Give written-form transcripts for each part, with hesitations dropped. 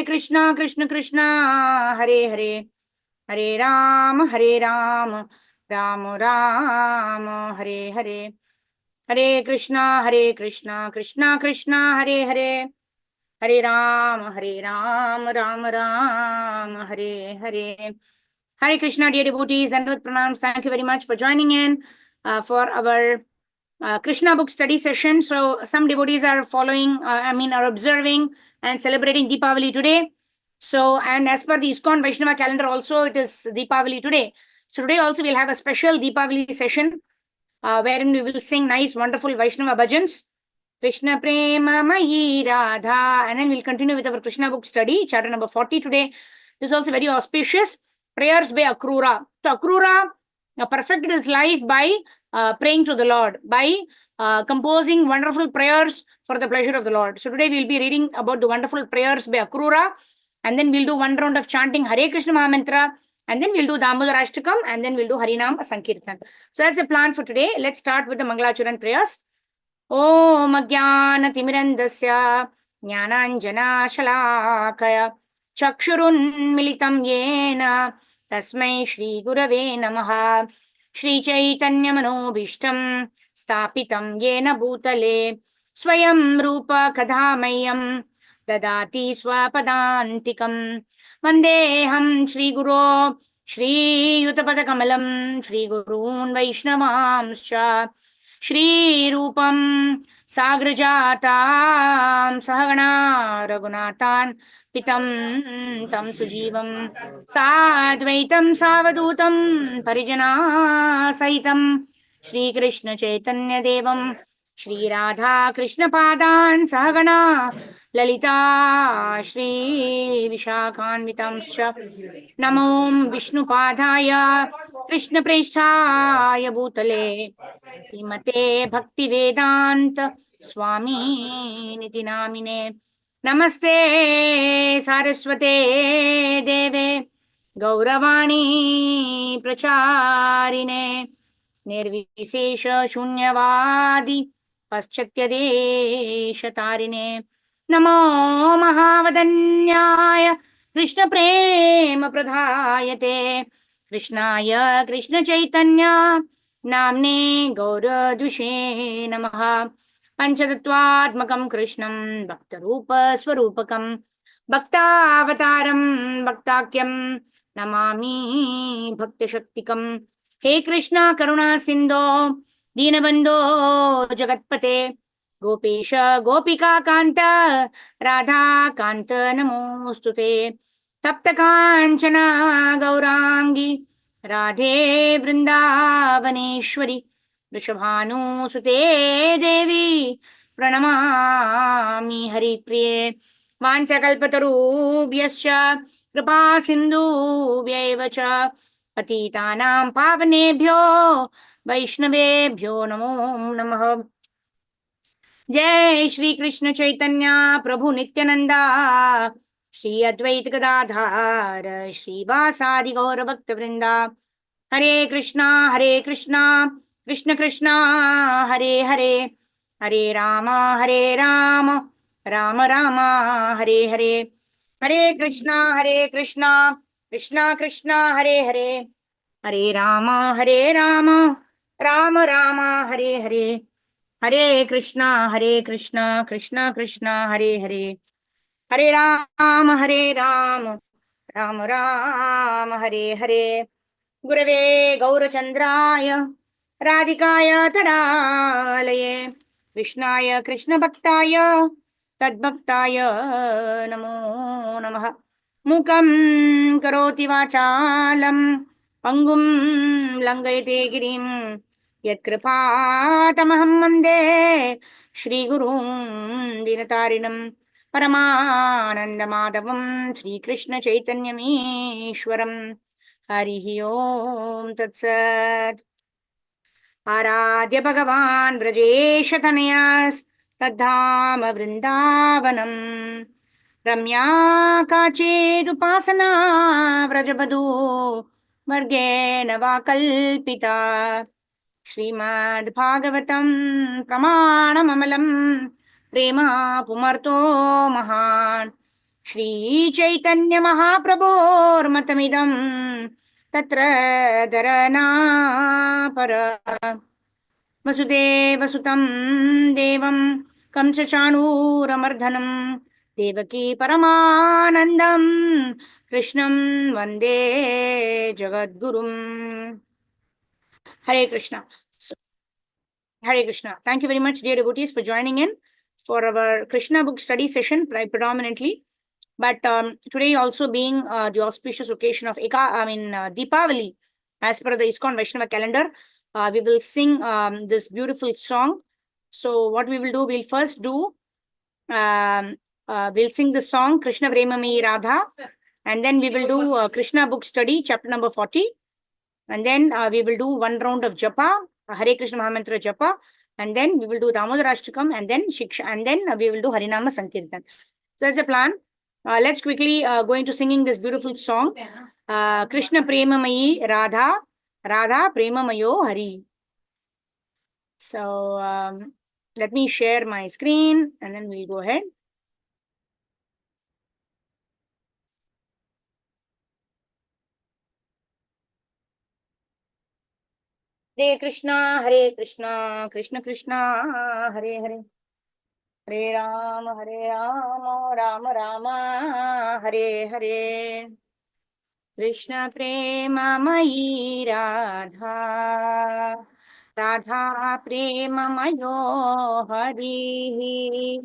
Krishna Krishna Krishna Hare Hare Hare Ram Ram Ram Hare Hare Hare Krishna Krishna Krishna Hare Hare Hare Ram Ram Ram Hare Hare. Hare Krishna, dear devotees, and with pranams, thank you very much for joining in for our Krishna book study session. So some devotees are following, are observing and celebrating Deepavali today. So, and as per the ISKCON Vaishnava calendar also, it is Deepavali today. So today also we'll have a special Deepavali session wherein we will sing nice, wonderful Vaishnava bhajans. Krishna Prema Mayi Radha. And then we'll continue with our Krishna book study, chapter number 40 today. This is also very auspicious. Prayers by Akrura. So Akrura perfected his life by praying to the Lord, by composing wonderful prayers for the pleasure of the Lord. So today we'll be reading about the wonderful prayers by Akrura, and then we'll do one round of chanting Hare Krishna Mahamantra, and then we'll do Damodar Ashtakam, and then we'll do Harinam Sankirtan. So that's the plan for today. Let's start with the Mangalacharan prayers. Om Ajnana-timirandasya Jnananjana-shalakaya Chakshurunmilitam Yena Tasmai Shri Gurave Namaha. Shri Chaitanya Manobhishtam Stapitam Yena Bhutale Swayam Rupa Kadhamayam Dadati Swapadantikam Vandeham Shri Guru Shri Yutapadakamalam Shri Gurun Vaishnavamscha Shri Rupam Sagrajatam Sahagana Raghunathan Pitam Tam Sujivam Sadvaitam Savadutam Parijana Sahitam Shri Krishna Chaitanya Devam Shri Radha Krishna Padan Sahagana Lalita Shri Vishakhanvitamscha Namo Vishnu Padaya Krishna Preshthaya Bhutale Imate Bhakti Vedanta Swami Niti Namine Namaste Saraswate Deve Gauravani Pracharine Nirvisesha Shunyavadi Paschatya Deshatarine Namo Mahavadanyaya Krishna Prema Pradhayate Krishnaya Krishna Chaitanya Namne Gaur Dushe Namaha Panchatattvatmakam Krishnam Bhaktarupa Swarupakam Bhaktavataram Bhaktakyam Namami Bhakti Shaktikam. He Krishna Karuna Sindho Dinabandho Jagatpate Gopesha Gopika Kanta Radha Kanta Namostute Tapta Kanchana Gaurangi Radhe Vrindavaneshwari Vrishabhanu Sute Devi Pranamami Hari Priye Vanchakalpatarubhyascha Kripa Sindhu Vyaivacha Patitanam Pavanebhyo Vaishnavebhyo Namo Namaha. Jai Shri Krishna Chaitanya Prabhu Nityananda Shri Advaita Gadadhar Shri Vasadi Gaur Bhakta Vrinda. Hare Krishna Krishna Krishna Hare Hare Hare Rama Rama Rama Hare Hare. Hare Krishna Krishna Krishna Hare Hare Hare Rama Rama Rama Hare Hare. Hare Krishna Krishna Krishna Hare Hare Hare Rama Rama Rama Hare Hare. Gurave Gaurachandraya Radhikaya Tadalaye Krishnaya Krishna Bhaktaya Tadbhaktaya Namo Namaha. Mukam Karoti Vachalam Pangum Langayate Girim Yatkripatamaham Mande Shri Gurum Dinatarinam Paramananda Madhavam Shri Krishna Chaitanya Ishwaram. Harihi Om Tatsat. Aradhya Bhagavan Brajesha Tanayas Tadhama Vrindavanam Ramya Kached Upasana Vrajabadu Vargena Vakalpita Srimad Bhagavatam Pramanam Amalam Prema Pumarto Mahan श्रीचैतन्यमहाप्रभोर्मतमिदं तत्र दरनापर वसुदेवसुतं देवं कंसचाणूरमर्दनं देवकी परमानन्दं कृष्णं वन्दे जगद्गुरुम्. Hare Krishna. Hare Krishna. Thank you very much, dear devotees, for joining in for our Krishna book study session predominantly. But today also being the auspicious occasion of Deepavali, as per the ISKCON Vaishnava calendar, we will sing this beautiful song. So what we will do, we'll first do, we'll sing the song Krishna Premami Radha, and then we will do Krishna book study, chapter number 40. And then we will do one round of Japa, Hare Krishna Mahamantra Japa, and then we will do Damodarashtakam, and then Shiksha, and then we will do Harinama Sankirtan. So that's the plan. Let's quickly go into singing this beautiful song. Krishna Premamayi Radha, Radha Premamayo Hari. So let me share my screen, and then we'll go ahead. Hare Krishna, Hare Krishna, Krishna Krishna, Hare Hare. Hare Rama, Rama Rama, Hare Hare. Krishna Premamayi Radha, Radha Premamayo Hari.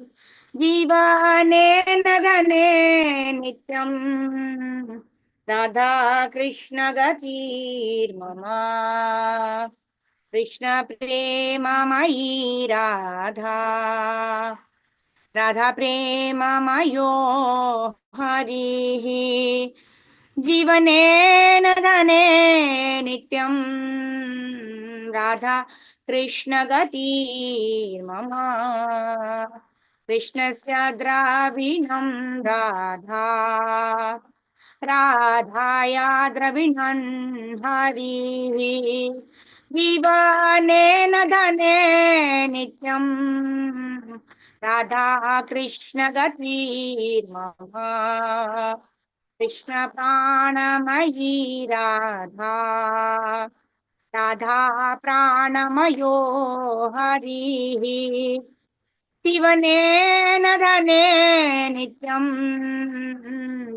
Jivane Nagane Nityam, Radha Krishna Gatir Mama. Krishna Premamayi Radha, Radha Premamayo Harihi. Jivane Nadhane Nityam, Radha Krishna Gati Mama. Krishnasya Dravinam Radha, Radhaya Dravinan Hari. Jivane Nadhane Nityam, Radha Krishna Gati Mama. Krishna Pranamayi Radha, Radha Pranamayo Hari. Shivane Nadhane Nityam,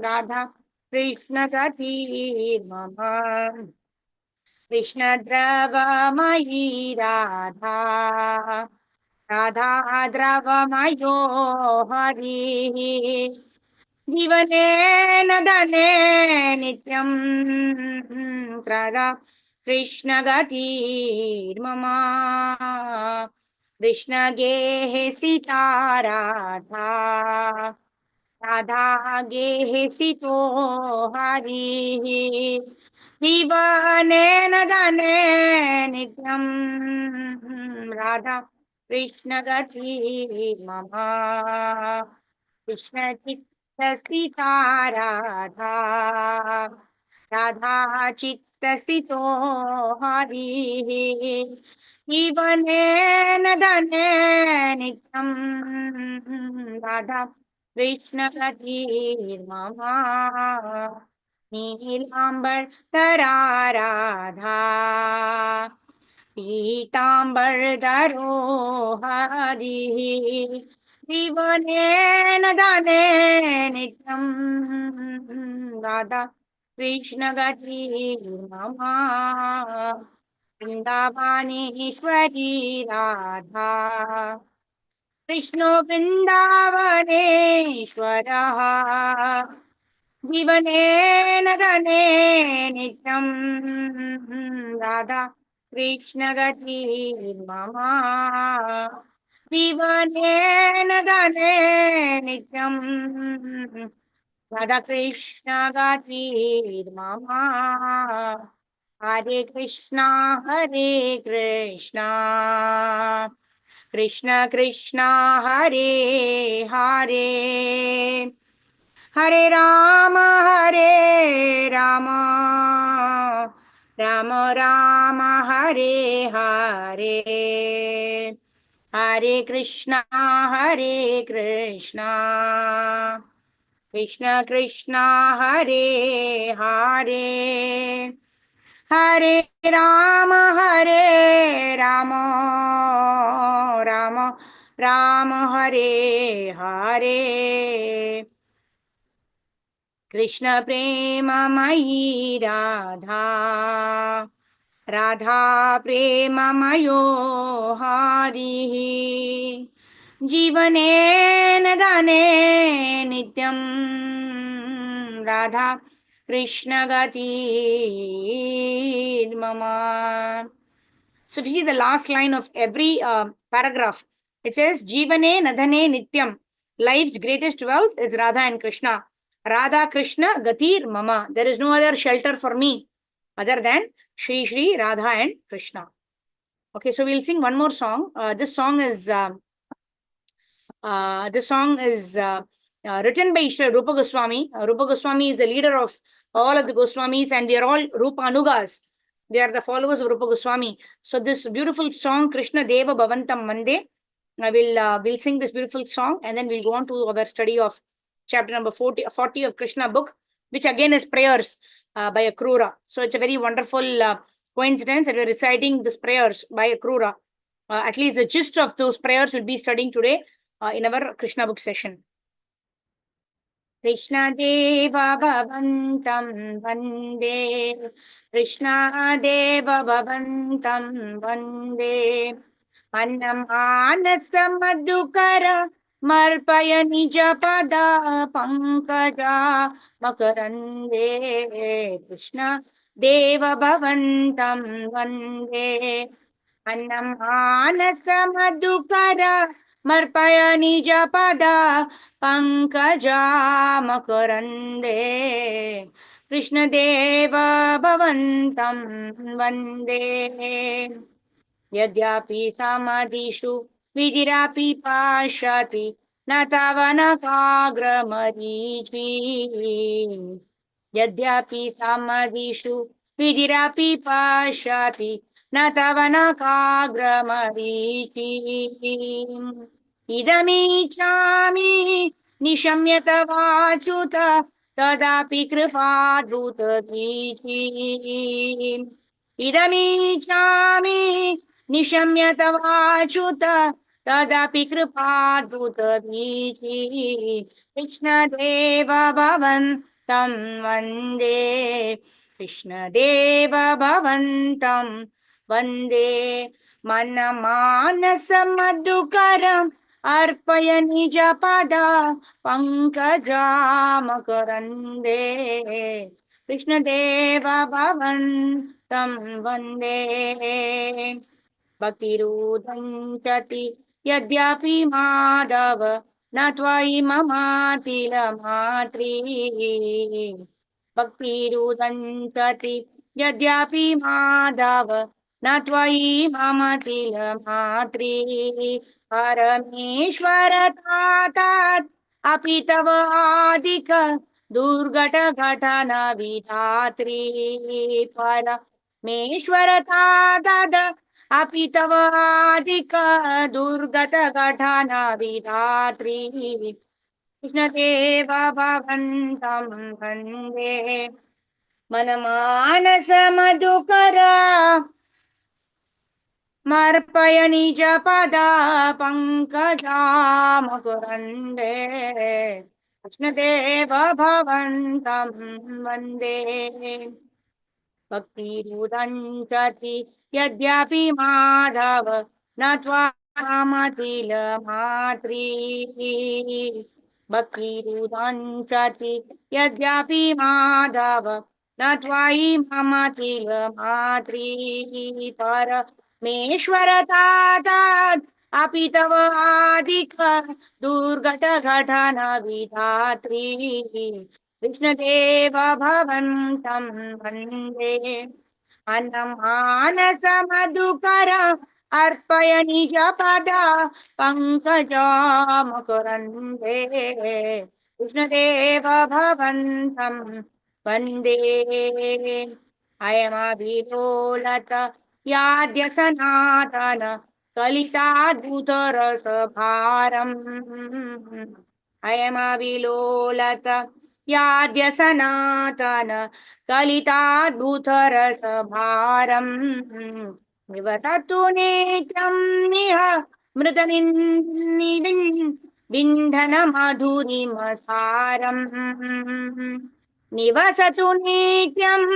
Radha Krishna Gati Mama. Krishna Dravamayi Radha, Radha Dravamayo Hari. Jivane Nadane Nityam, Radha Krishna Gati Mama. Krishna Gehe Sita Radha, Radha Gehe Sito Hari. Jivane Nadane Nityam, Radha Krishna Gati Mama. Krishna Chitta Sita Radha, Radha Chitta Sito Hari. Jivane Nadane Nityam, Radha Krishna Gati Mama. Neelambar Tara Radha, Pitambar Daro Hari. Jivane Nadane Nityam, Radha Krishna Gati Mama. Vrindavaneshwari Radha, Krishna Vrindavaneshwara. Jivane Nadane Nityam, Radha Krishna Gati Mama. Jivane Nadane Nityam, Radha Krishna Gati Mama. Hare Krishna, Hare Krishna, Krishna Krishna, Hare Hare. Hare Rama, Hare Rama, Rama Rama, Hare Hare. Hare Krishna, Hare Krishna, Krishna Krishna Hare Hare Hare Rama Rama Rama Hare Hare Krishna Premamayi Radha Radha Premamayo Harihi Jivane Nadane Nityam Radha Krishna Gati Mama. So if you see the last line of every paragraph, it says Jivane Nadhane Nityam. Life's greatest wealth is Radha and Krishna. Radha Krishna Gatir Mama. There is no other shelter for me other than Shri Shri Radha and Krishna. Okay, so we'll sing one more song. This song is written by Shri Rupa Goswami. Rupa Goswami is the leader of all of the Goswamis, and we are all Rupa Anugas. They are the followers of Rupa Goswami. So this beautiful song, Krishna Deva Bhavantam Mande, we'll sing this beautiful song, and then we'll go on to our study of chapter number 40 of Krishna book, which again is prayers by Akrura. So it's a very wonderful coincidence that we're reciting these prayers by Akrura. At least the gist of those prayers we'll be studying today in our Krishna book session. Krishna Deva Bhavantam Vande Krishna Deva Bhavantam Vande Annamana Madhukara Marpaya Nijapada Pankaja Makarande Krishna Deva Bhavantam Vande Annamana Madhukara Marpaya Nijapada Pankaja Makarande Krishna Deva Bhavantam Vande Yadyapi Samadhishu Vidirapi Pashati Natavana Kagra Marichi Yadyapi Samadhishu Vidirapi Pashati Natavana Kagra Marichi Idamichami Nishamyata Vachuta Tadapi Kripa Dhuta Dhichi Idamichami Nishamyata Vachuta Tadapi Kripa Dhuta Dhichi Krishna Deva Bhavan Tam Vande Krishna Deva Bhavantam Vande Mana Manasa Madhukaram Arpaya Nijapada Pankaja Makarande Krishna Deva Bhavan Tam Vande Bhakti Rudhantati Yadyapi Madhava Natvai Mamatila Matri Bhakti Rudhantati Yadyapi Madhava Natvai Mamatila Matri Parameshwara Tatat Apitava Adika Durgata Ghatana Vidhatri Parameshwara Tatat Apitava Adika Durgata Ghatana Vidhatri Krishna Deva Bhavantam Vande Manamanasa Madhukara Marpaya Nijapada Pankaja Makurande Krishna Deva Bhavantam Vande Bhakti Rudhanchati Yadyapi Madhava Natva Matila Matri Bhakti Rudhanchati Yadyapi Madhava Natvai Mamatila Matri Para Meshwara Tatat Apitava Adika Durgata Ghatana Vidhatri Krishna Deva Bhavantam Vande Annamanasa Madhukara Arpaya Nijapada Pankaja Makarande Krishna Deva Bhavantam Vande Ayamabhidolata Yadya Sanatana Kalita Dhutarasa Bharam अयमविलोलत याद्य सनातन कलिताद्भुतरसभारम् निवततु नित्यं निह मृतनिन्दिन्दनमधुरिमसारम् निवसतु नित्यम्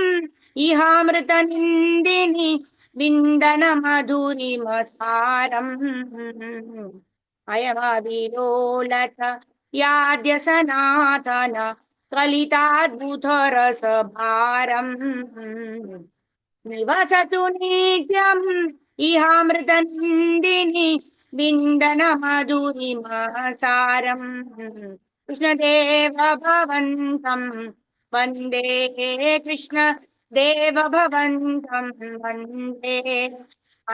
इहामृतनिन्दिनि विन्दनमधुरिमसारम् अयमविलोलत याद्य सनातन कलिताद्भुतरसभारम् निवसतु नित्यम् इहामृतनिन्दिनि विन्दनमधुरिमसारम् कृष्णदेव भवन्तम् वन्दे कृष्ण देव भवन्तम् वन्दे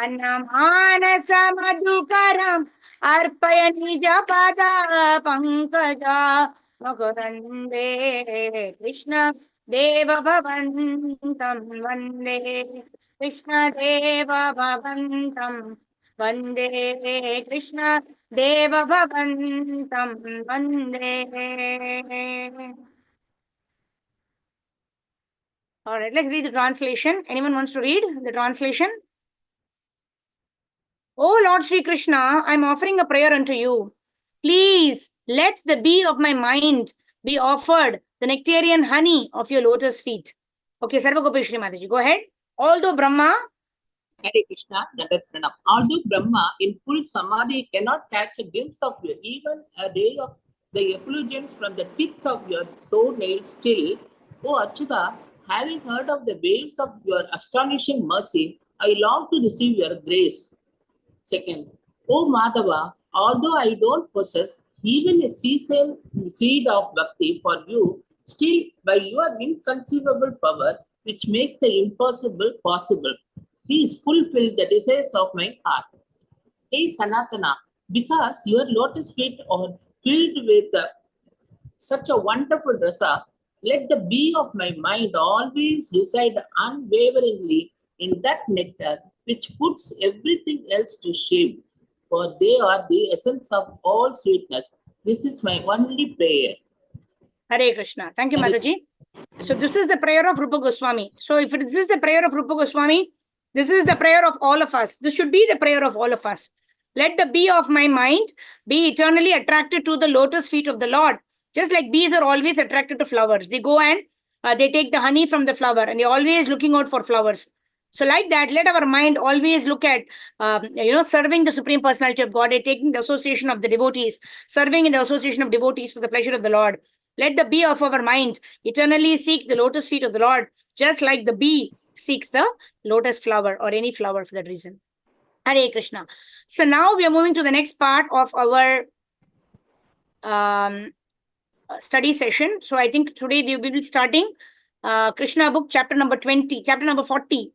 अन्नमानसमधुकरम् अर्पय निजपद पङ्कजा मकरन्दे कृष्ण देव भवन्तम् वन्दे कृष्ण देव भवन्तम् वन्दे कृष्ण देव भवन्तम् वन्दे. All right, let's read the translation. Anyone wants to read the translation? Oh Lord Sri Krishna, I am offering a prayer unto you. Please let the bee of my mind be offered the nectarian honey of your lotus feet. Okay, Sarva Gopeshri Mataji, go ahead. Although Brahma, Hare Krishna, Dandat Pranam. Although Brahma in full samadhi cannot catch a glimpse of you, even a ray of the effulgence from the tips of your toenails, still, O Achyuta, having heard of the waves of your astonishing mercy, I long to receive your grace. Second, O Madhava, although I don't possess even a sesame seed of bhakti for you, still by your inconceivable power, which makes the impossible possible, please fulfill the desires of my heart. Hey Sanatana, because your lotus feet are filled with such a wonderful rasa, let the bee of my mind always reside unwaveringly in that nectar which puts everything else to shame, for they are the essence of all sweetness. This is my only prayer. Hare Krishna. Thank you, Mataji. So this is the prayer of Rupa Goswami. So if this is the prayer of Rupa Goswami, this is the prayer of all of us. This should be the prayer of all of us. Let the bee of my mind be eternally attracted to the lotus feet of the Lord. Just like bees are always attracted to flowers. They go and they take the honey from the flower and they're always looking out for flowers. So like that, let our mind always look at, serving the Supreme Personality of Godhead, taking the association of the devotees, serving in the association of devotees for the pleasure of the Lord. Let the bee of our mind eternally seek the lotus feet of the Lord, just like the bee seeks the lotus flower or any flower for that reason. Hare Krishna. So now we are moving to the next part of our study session. So I think today we will be starting Krishna book, chapter number 20, chapter number 40.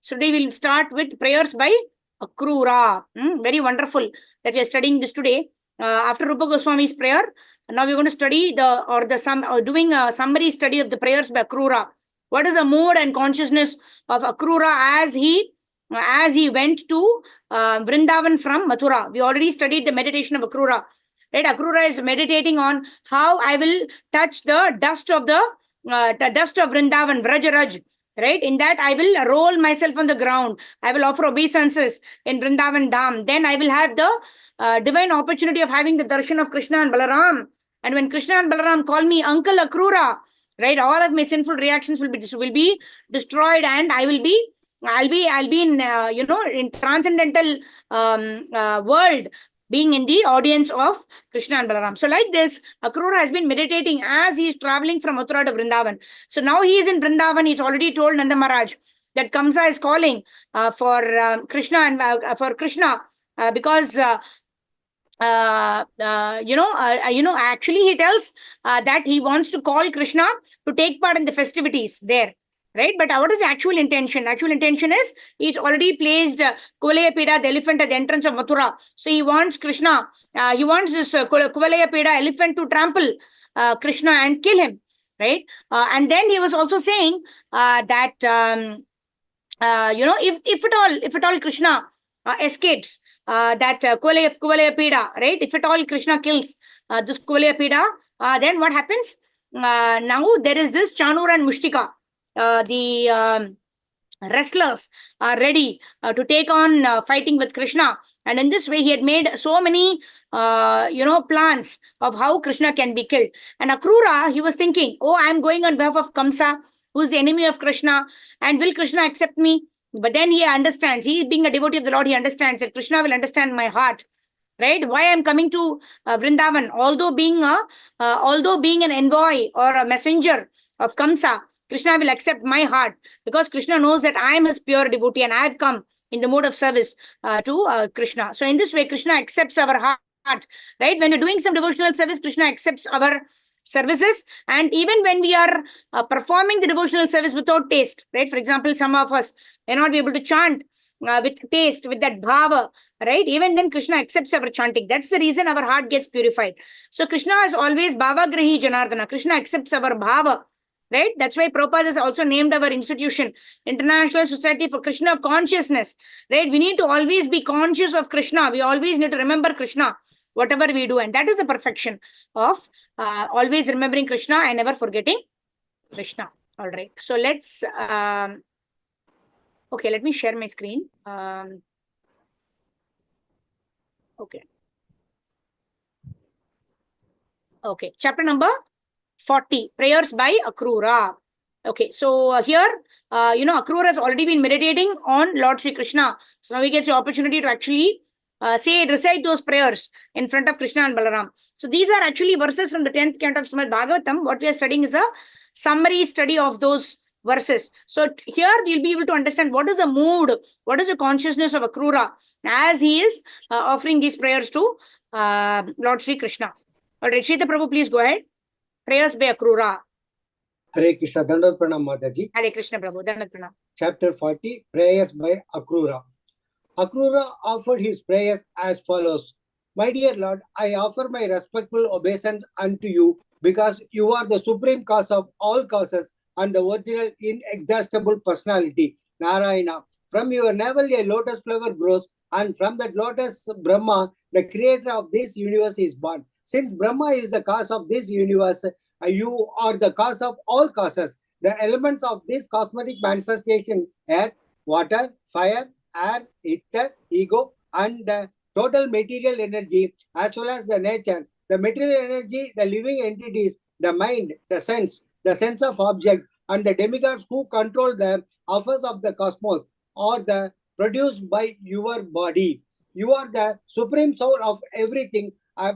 So today we'll start with prayers by Akrura. Very wonderful that we are studying this today. After Rupa Goswami's prayer, now we're going to study doing a summary study of the prayers by Akrura. What is the mood and consciousness of Akrura as he went to Vrindavan from Mathura? We already studied the meditation of Akrura. Right? Akrura is meditating on how I will touch the dust of Vrindavan, Vrajaraj. Right? In that, I will roll myself on the ground. I will offer obeisances in Vrindavan Dham. Then I will have the divine opportunity of having the darshan of Krishna and Balaram. And when Krishna and Balaram call me Uncle Akrura, right, all of my sinful reactions will be destroyed, and I'll be in in transcendental world, being in the audience of Krishna and Balaram. So like this, Akrura has been meditating as he is traveling from Mathura to Vrindavan. So now he is in Vrindavan. He's already told Nanda Maharaj that Kamsa is calling for Krishna and for Krishna because actually he tells that he wants to call Krishna to take part in the festivities there. Right? But what is the actual intention? The actual intention is he's already placed Kuvalaya Peda, the elephant, at the entrance of Mathura. So he wants Krishna, he wants this Kuvalaya Peda elephant to trample Krishna and kill him. Right? And then he was also saying that, if at all Krishna escapes, that Kuvalaya Pida, right? If at all Krishna kills this Kuvalaya Pida, then what happens? Now there is this Chanur and Mushtika, the wrestlers are ready to take on fighting with Krishna. And in this way, he had made so many, plans of how Krishna can be killed. And Akrura, he was thinking, oh, I'm going on behalf of Kamsa, who is the enemy of Krishna, and will Krishna accept me? But then he understands, he being a devotee of the Lord, he understands that Krishna will understand my heart. Right? Why I'm coming to Vrindavan, although being an envoy or a messenger of Kamsa, Krishna will accept my heart, because Krishna knows that I am his pure devotee and I have come in the mode of service to Krishna. So in this way, Krishna accepts our heart. Right? When you're doing some devotional service, Krishna accepts our services. And even when we are performing the devotional service without taste, right? For example, some of us may not be able to chant with taste, with that bhava, right? Even then Krishna accepts our chanting. That's the reason our heart gets purified. So Krishna is always bhavagrahi Janardana. Krishna accepts our bhava, right? That's why Prabhupada has also named our institution International Society for Krishna Consciousness, right? We need to always be conscious of Krishna. We always need to remember Krishna, whatever we do. And that is the perfection of always remembering Krishna and never forgetting Krishna. All right. So let's... okay, let me share my screen. Okay. Okay, chapter number 40, prayers by Akrura. Okay, so here, Akrura has already been meditating on Lord Sri Krishna. So now he gets the opportunity to actually recite those prayers in front of Krishna and Balaram. So these are actually verses from the 10th canto of Srimad Bhagavatam. What we are studying is a summary study of those verses. So here we'll be able to understand what is the mood, what is the consciousness of Akrura as he is offering these prayers to Lord Sri Krishna. All right, Shrita Prabhu, please go ahead. Prayers by Akrura. Hare Krishna, Dandavat Pranam Mataji. Hare Krishna Prabhu, Dandavat Pranam. Chapter 40, prayers by Akrura. Akrura offered his prayers as follows. My dear Lord, I offer my respectful obeisance unto you, because you are the supreme cause of all causes and the original inexhaustible personality, Narayana. From your navel a lotus flower grows, and from that lotus Brahma, the creator of this universe, is born. Since Brahma is the cause of this universe, you are the cause of all causes. The elements of this cosmetic manifestation, earth, water, fire, air, ether, ego, and the total material energy, as well as the nature, the material energy, the living entities, the mind, the sense of object, and the demigods who control the affairs of the cosmos, are the produced by your body. You are the supreme soul of everything,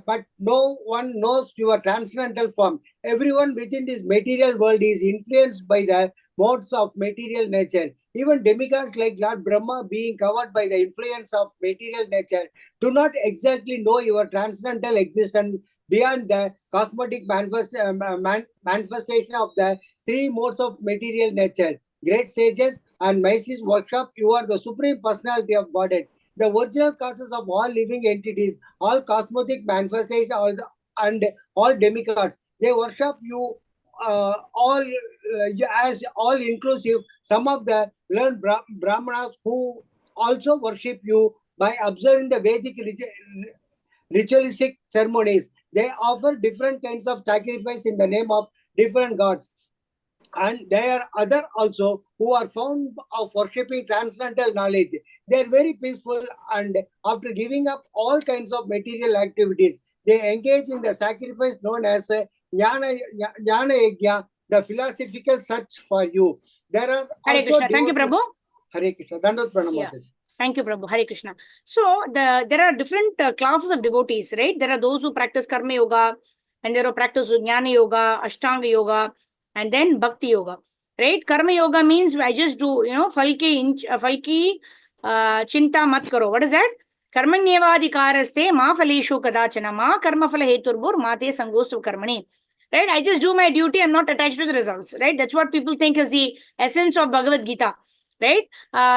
but no one knows your transcendental form. Everyone within this material world is influenced by the modes of material nature. Even demigods like Lord Brahma, being covered by the influence of material nature, do not exactly know your transcendental existence beyond the cosmetic manifestation of the three modes of material nature. Great sages and Maisi's workshop, you are the supreme personality of Godhead, the original causes of all living entities, all cosmetic manifestations, and all demigods. They worship you all as all inclusive. Some of the learned Brahmanas who also worship you by observing the Vedic ritualistic ceremonies. They offer different kinds of sacrifice in the name of different gods. And there are other also who are fond of worshipping transcendental knowledge. They are very peaceful, and after giving up all kinds of material activities, they engage in the sacrifice known as Jnana Yajna, the philosophical search for you. There are Hare Krishna. Thank you, Prabhu. Hare Krishna. Dandavat Pranam. Yeah. Thank you, Prabhu. Hare Krishna. So there are different classes of devotees, right? There are those who practice Karma Yoga, and there are practice Jnana Yoga, Ashtanga Yoga, and then Bhakti Yoga, right? Karma Yoga means I just do, falki chinta mat karo. What is that? Karmanyevadikaraste ma phaleshu kadachana ma karma phala heturbur mate sangostu karmani. Right? I just do my duty. I'm not attached to the results. Right? That's what people think is the essence of Bhagavad Gita. Right?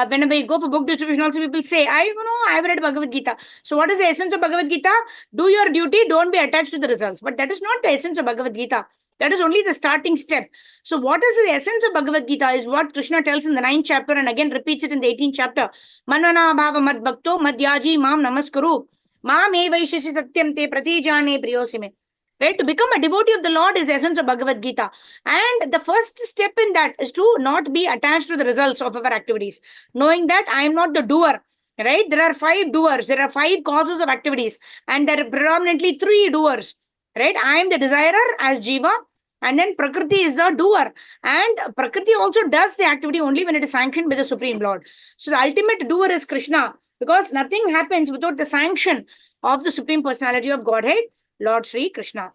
Whenever you go for book distribution, also people say, I've read Bhagavad Gita. So what is the essence of Bhagavad Gita? Do your duty, don't be attached to the results. But that is not the essence of Bhagavad Gita. That is only the starting step. So what is the essence of Bhagavad Gita is what Krishna tells in the 9th chapter and again repeats it in the 18th chapter. Manana bhava mad bhakto madhyaji mam namaskaru. Mam evaishasi satyam te pratijane priyosime. Right? To become a devotee of the Lord is the essence of Bhagavad Gita. And the first step in that is to not be attached to the results of our activities. Knowing that I am not the doer. Right? There are 5 doers. There are 5 causes of activities. And there are predominantly 3 doers. Right? I am the desirer as Jiva. And then Prakriti is the doer. And Prakriti also does the activity only when it is sanctioned by the Supreme Lord. So the ultimate doer is Krishna. Because nothing happens without the sanction of the Supreme Personality of Godhead, Lord Sri Krishna.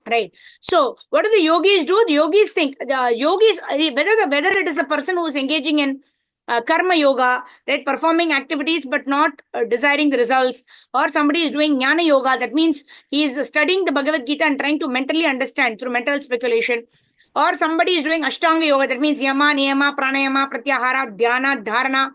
Right. So what do the yogis do? The yogis think, the yogis, whether it is a person who is engaging in karma yoga, right, performing activities but not desiring the results, or somebody is doing jnana yoga, that means he is studying the Bhagavad Gita and trying to mentally understand through mental speculation, or somebody is doing ashtanga yoga, that means yama, niyama, pranayama, pratyahara, dhyana, dharana,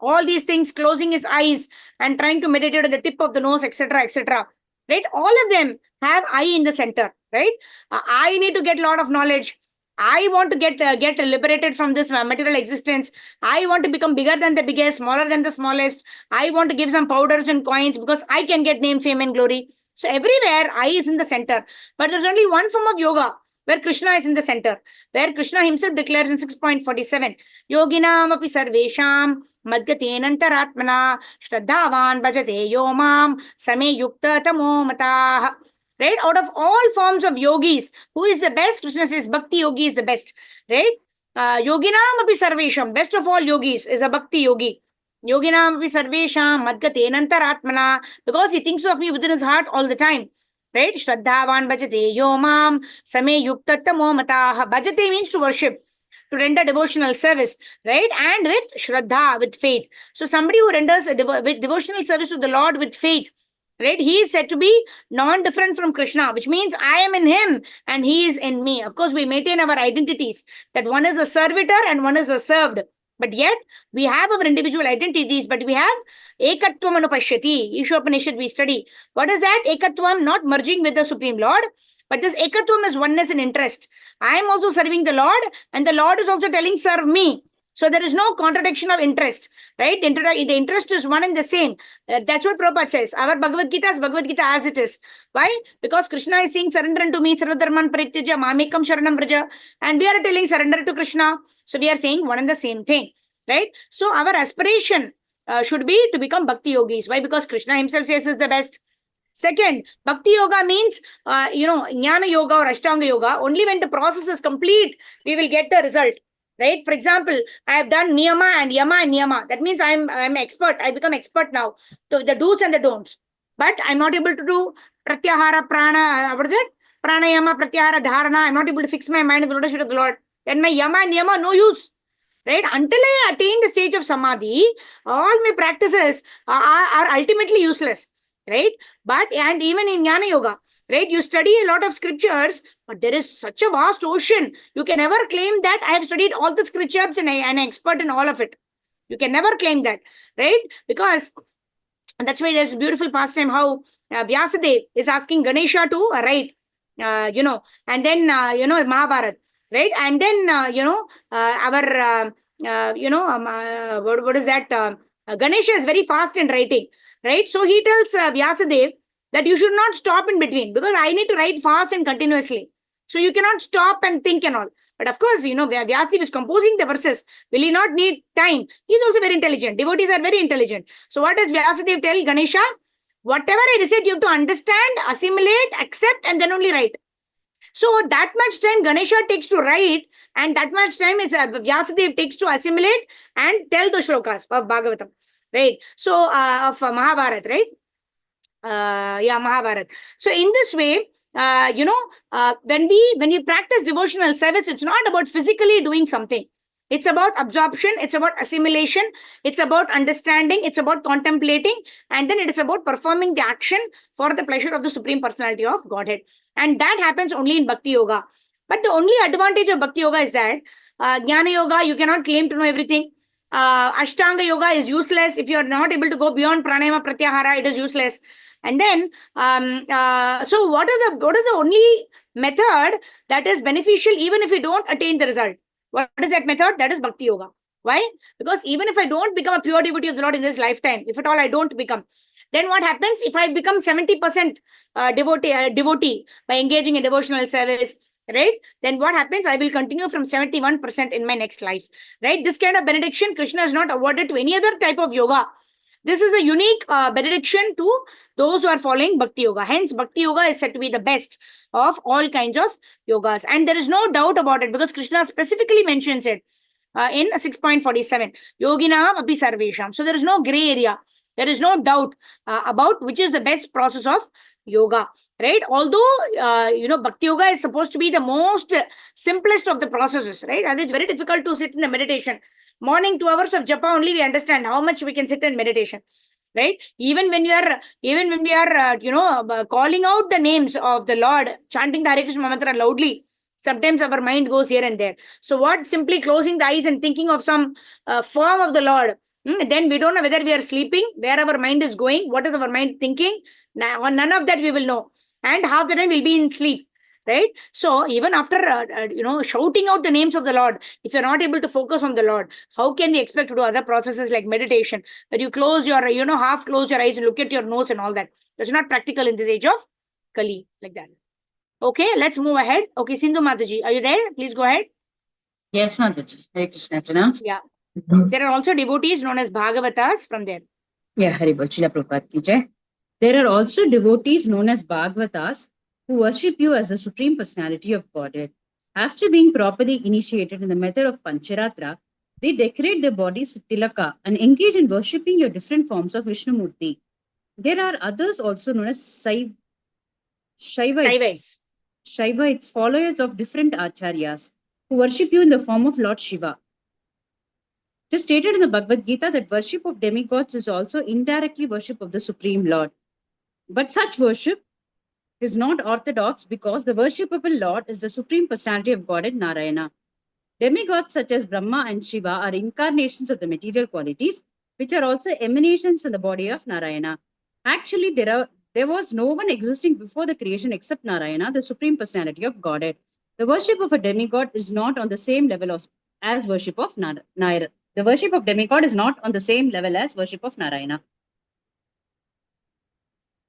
all these things, closing his eyes and trying to meditate on the tip of the nose, etc., etc. Right? All of them have I in the center, right? I need to get a lot of knowledge. I want to get liberated from this material existence. I want to become bigger than the biggest, smaller than the smallest. I want to give some powders and coins because I can get name, fame, and glory. So everywhere, I is in the center. But there's only one form of yoga where Krishna is in the center, where Krishna himself declares in 6.47, Yoginam api sarvesham madgatenantaratmana shraddhavan bhajate yomam same yukta tamo matah. Right? Out of all forms of yogis, who is the best? Krishna says Bhakti yogi is the best. Right? Yoginam api sarvesham, best of all yogis is a Bhakti yogi. Yoginam api sarvesham madgatenantaratmana, because he thinks of me within his heart all the time. Right? Shraddhavan bhajate yomam same yuktattamo mataha. Bhajate means to worship, to render devotional service, right? And with shraddha, with faith. So somebody who renders with devotional service to the Lord with faith, right? He is said to be non-different from Krishna, which means I am in him and he is in me. Of course, we maintain our identities, that one is a servitor and one is a served. But yet, we have our individual identities, but we have ekatvam anupashyati. Ishopanishad we study. What is that? Ekatvam, not merging with the Supreme Lord, but this ekatvam is oneness in interest. I am also serving the Lord, and the Lord is also telling, serve me. So there is no contradiction of interest, right? The interest is one and the same. That's what Prabhupada says. Our Bhagavad Gita is Bhagavad Gita as it is. Why? Because Krishna is saying, surrender unto me, sarvadharman parityaja, mamekam sharanam vraja. And we are telling surrender to Krishna. So we are saying one and the same thing, right? So our aspiration should be to become Bhakti yogis. Why? Because Krishna himself says is the best. Second, Bhakti yoga means, Jnana yoga or Ashtanga yoga. Only when the process is complete, we will get the result. Right? For example, I have done niyama and yama and niyama. That means I'm expert. I become expert now to the do's and the don'ts. But I'm not able to do pratyahara, prana, what is it? Pranayama, pratyahara, dharana. I'm not able to fix my mind in the lotus feet of the Lord. Then my yama and niyama, no use. Right? Until I attain the stage of samadhi, all my practices are ultimately useless. Right? But, and even in jnana yoga, right? You study a lot of scriptures, but there is such a vast ocean. You can never claim that I have studied all the scriptures and I'm an expert in all of it. You can never claim that, right? Because that's why there's a beautiful pastime how Vyasadeva is asking Ganesha to write, and then, Mahabharata, right? And then, what is that? Ganesha is very fast in writing, right? So he tells Vyasadeva that you should not stop in between because I need to write fast and continuously. So you cannot stop and think and all. But of course, Vyasadeva is composing the verses. Will he not need time? He is also very intelligent. Devotees are very intelligent. So what does Vyasadeva tell Ganesha? Whatever I recite, you have to understand, assimilate, accept, and then only write. So that much time Ganesha takes to write, and that much time is Vyasadeva takes to assimilate and tell the shlokas of Bhagavatam, right? So of Mahabharata, right? Mahabharata. So in this way, when we practice devotional service, it's not about physically doing something. It's about absorption, it's about assimilation, it's about understanding, it's about contemplating, and then it is about performing the action for the pleasure of the Supreme Personality of Godhead. And that happens only in Bhakti Yoga. But the only advantage of Bhakti Yoga is that Jnana Yoga, you cannot claim to know everything. Ashtanga Yoga is useless. If you are not able to go beyond Pranayama Pratyahara, it is useless. And then, so what is the only method that is beneficial even if we don't attain the result? What is that method? That is Bhakti Yoga. Why? Because even if I don't become a pure devotee of the Lord in this lifetime, if at all I don't become, then what happens if I become 70% devotee by engaging in devotional service, right? Then what happens? I will continue from 71% in my next life, right? This kind of benediction, Krishna is not awarded to any other type of yoga. This is a unique benediction to those who are following Bhakti Yoga. Hence, Bhakti Yoga is said to be the best of all kinds of yogas. And there is no doubt about it because Krishna specifically mentions it in 6.47. Yoginam api sarvesham. So there is no gray area. There is no doubt about which is the best process of yoga, right? Although, Bhakti Yoga is supposed to be the most simplest of the processes, right? And it's very difficult to sit in the meditation. Morning 2 hours of japa only we understand how much we can sit in meditation, right? Even when we are calling out the names of the Lord, chanting the Hare Krishna Mahamantra loudly, sometimes our mind goes here and there. So what? Simply closing the eyes and thinking of some form of the Lord. Then we don't know whether we are sleeping, where our mind is going, what is our mind thinking. None of that we will know. And half the time we'll be in sleep. Right? So even after, shouting out the names of the Lord, if you're not able to focus on the Lord, how can we expect to do other processes like meditation, where you close your, half close your eyes and look at your nose and all that? That's not practical in this age of Kali, like that. Okay, let's move ahead. Okay, Sindhu Mataji, are you there? Please go ahead. Yes, Mataji. Hare Krishna. Yeah. There are also devotees known as Bhagavatas from there. Yeah, Hare Krishna Prabhupada ki jai. There are also devotees known as Bhagavatas who worship you as the Supreme Personality of Godhead. After being properly initiated in the method of Pancharatra, they decorate their bodies with tilaka and engage in worshipping your different forms of Vishnumurti. There are others also known as Shaivites, followers of different acharyas, who worship you in the form of Lord Shiva. It is stated in the Bhagavad Gita that worship of demigods is also indirectly worship of the Supreme Lord. But such worship is not orthodox because the worshipable Lord is the Supreme Personality of Godhead Narayana. Demigods such as Brahma and Shiva are incarnations of the material qualities, which are also emanations from the body of Narayana. Actually, there was no one existing before the creation except Narayana, the Supreme Personality of Godhead. The worship of a demigod is not on the same level as worship of Narayana. The worship of demigod is not on the same level as worship of Narayana.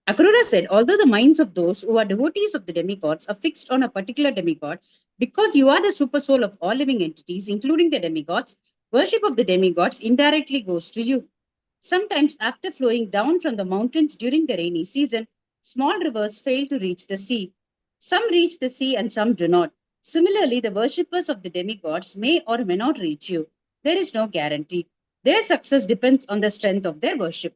Akrura said, although the minds of those who are devotees of the demigods are fixed on a particular demigod, because you are the super soul of all living entities, including the demigods, worship of the demigods indirectly goes to you. Sometimes, after flowing down from the mountains during the rainy season, small rivers fail to reach the sea. Some reach the sea and some do not. Similarly, the worshippers of the demigods may or may not reach you. There is no guarantee. Their success depends on the strength of their worship.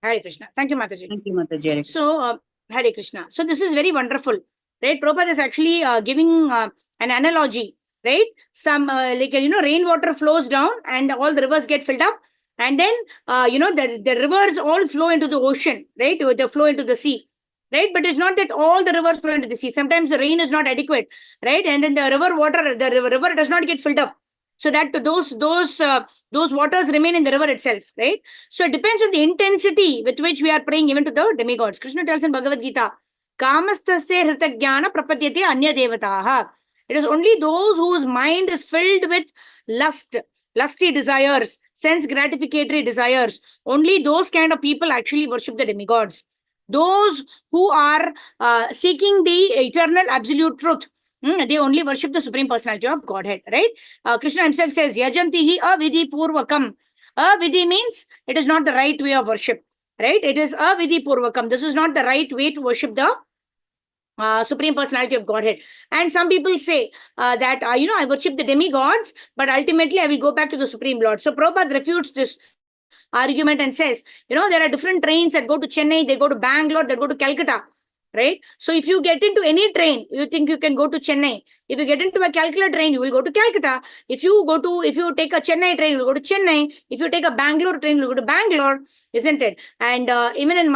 Hare Krishna. Thank you, Mataji. Thank you, Mataji. So, Hare Krishna. So, this is very wonderful, right? Prabhupada is actually giving an analogy, right? Some, rainwater flows down and all the rivers get filled up. And then, the rivers all flow into the ocean, right? They flow into the sea, right? But it's not that all the rivers flow into the sea. Sometimes the rain is not adequate, right? And then the river does not get filled up. So that those waters remain in the river itself, right? So it depends on the intensity with which we are praying even to the demigods. Krishna tells in Bhagavad Gita, Kamastasya hritagyana prapadyate anya devataha. It is only those whose mind is filled with lusty desires, sense gratificatory desires. Only those kind of people actually worship the demigods. Those who are seeking the eternal absolute truth, they only worship the Supreme Personality of Godhead, right? Krishna himself says, Yajantihi avidhi purvakam. Avidhi means it is not the right way of worship, right? It is avidhi purvakam. This is not the right way to worship the Supreme Personality of Godhead. And some people say that, I worship the demigods, but ultimately I will go back to the Supreme Lord. So Prabhupada refutes this argument and says, there are different trains that go to Chennai, they go to Bangalore, they go to Calcutta. Right? So if you get into any train, you think you can go to Chennai. If you get into a Calcutta train, you will go to Calcutta. If you take a Chennai train, you will go to Chennai. If you take a Bangalore train, you will go to Bangalore, isn't it? And even in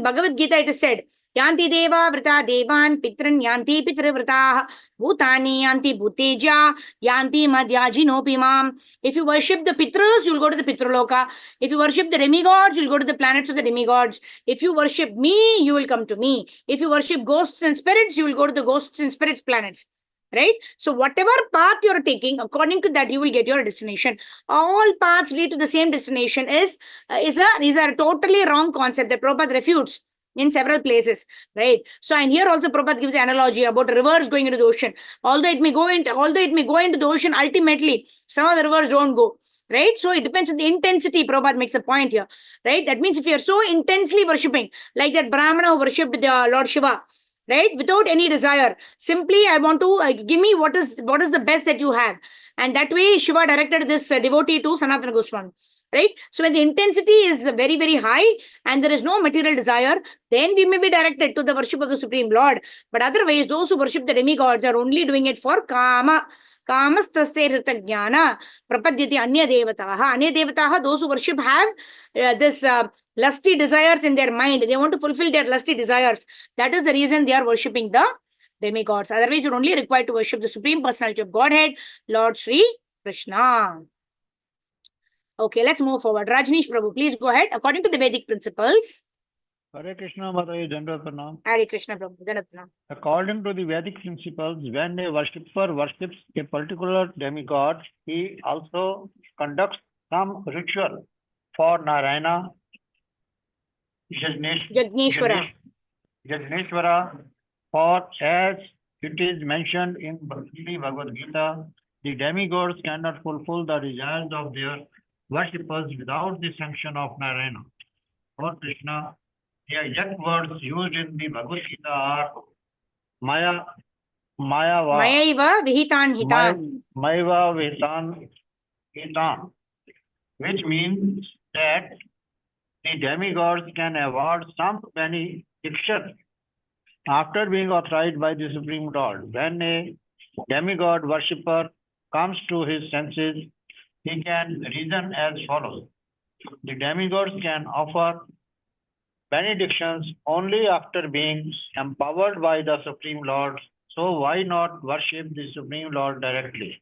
Bhagavad Gita, it is said Yanti deva vrita devan pitran yanti pitrivritaah bhutani yanti bhuteja yanti madhyajinopimam. If you worship the Pitras, you'll go to the Pitraloka. If you worship the demigods, you'll go to the planets of the demigods. If you worship me, you will come to me. If you worship ghosts and spirits, you will go to the ghosts and spirits planets. Right? So whatever path you're taking, according to that, you will get your destination. All paths lead to the same destination is a totally wrong concept that Prabhupada refutes in several places, right? So, and here also Prabhupada gives an analogy about rivers going into the ocean. Although it may go into the ocean, ultimately some of the rivers don't go. Right? So it depends on the intensity. Prabhupada makes a point here. Right? That means if you are so intensely worshipping, like that Brahmana who worshipped the Lord Shiva, right, without any desire, simply I want to give me what is the best that you have, and that way Shiva directed this devotee to Sanatana Goswami. Right? So when the intensity is very, very high and there is no material desire, then we may be directed to the worship of the Supreme Lord. But otherwise, those who worship the demigods are only doing it for kama. Kamastasya hritajnana prapadyati anya devataha. Anya devataha, those who worship have this lusty desires in their mind. They want to fulfill their lusty desires. That is the reason they are worshipping the demigods. Otherwise, you're only required to worship the Supreme Personality of Godhead, Lord Sri Krishna. Okay, let's move forward. Rajneesh Prabhu, please go ahead. According to the Vedic principles. Hare Krishna, Mataji, Dandava Pranam. Hare Krishna Prabhu, Danatna. According to the Vedic principles, when a worshipper worships a particular demigod, he also conducts some ritual for Narayana, Yagneshwara. Yagneshwara, for as it is mentioned in the Bhagavad Gita, the demigods cannot fulfill the desires of their worshippers without the sanction of Narayana or Krishna. The exact words used in the Bhagavad Gita are Maya Mayaiva Vihitan Hitan. Maiva Vetan Hitan, which means that the demigods can award some benediction after being authorized by the Supreme Lord. When a demigod worshipper comes to his senses, he can reason as follows. The demigods can offer benedictions only after being empowered by the Supreme Lord. So why not worship the Supreme Lord directly?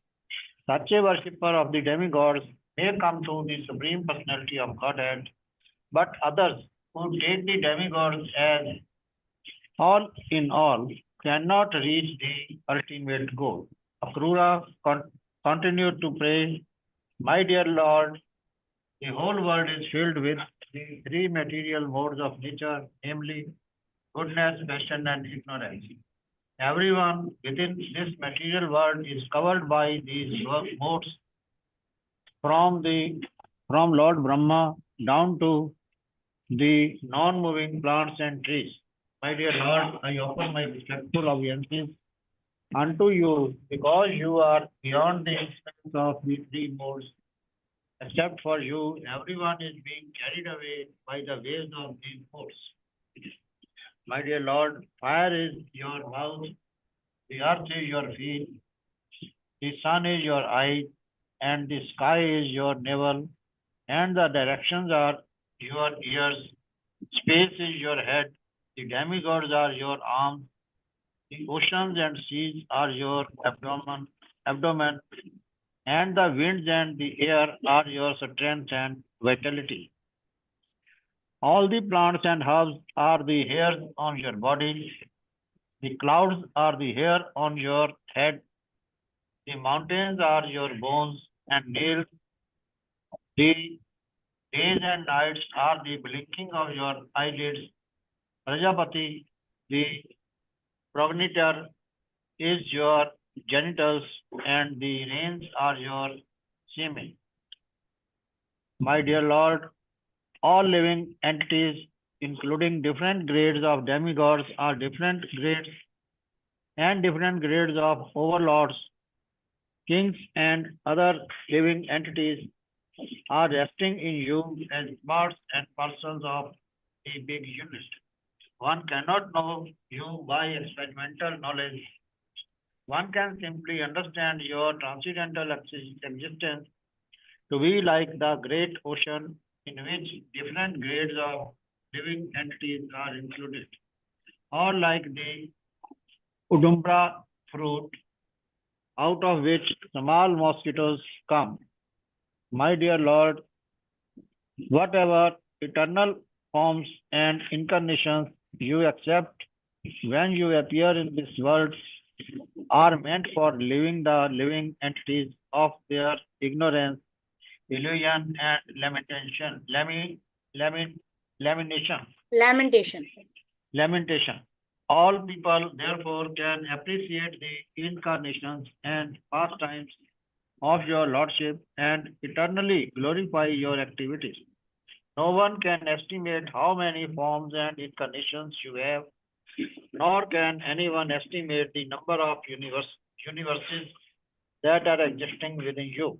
Such a worshipper of the demigods may come to the Supreme Personality of Godhead, but others who take the demigods as all in all cannot reach the ultimate goal. Akrura continued to pray, "My dear Lord, the whole world is filled with the three material modes of nature, namely goodness, passion, and ignorance. Everyone within this material world is covered by these modes, from Lord Brahma down to the non-moving plants and trees. My dear Lord, I offer my respectful obeisances unto you because you are beyond the influence of the three modes. Except for you, everyone is being carried away by the waves of these modes. My dear Lord, fire is your mouth, the earth is your feet, the sun is your eye, and the sky is your navel, and the directions are your ears, space is your head, the demigods are your arms, the oceans and seas are your abdomen, and the winds and the air are your strength and vitality. All the plants and herbs are the hairs on your body. The clouds are the hair on your head. The mountains are your bones and nails. The days and nights are the blinking of your eyelids. Prajapati, the progenitor, is your genitals, and the rains are your semen. My dear Lord, all living entities, including different grades of demigods, are different grades of overlords, kings, and other living entities are resting in you as parts and parcels of a big unit. One cannot know you by experimental knowledge. One can simply understand your transcendental existence to be like the great ocean in which different grades of living entities are included. or like the udumbra fruit, out of which small mosquitoes come. My dear Lord, whatever eternal forms and incarnations you accept when you appear in this world are meant for living the living entities of their ignorance, illusion, and lamination. Lamentation. All people, therefore, can appreciate the incarnations and pastimes of your Lordship and eternally glorify your activities. No one can estimate how many forms and incarnations you have, nor can anyone estimate the number of universes that are existing within you.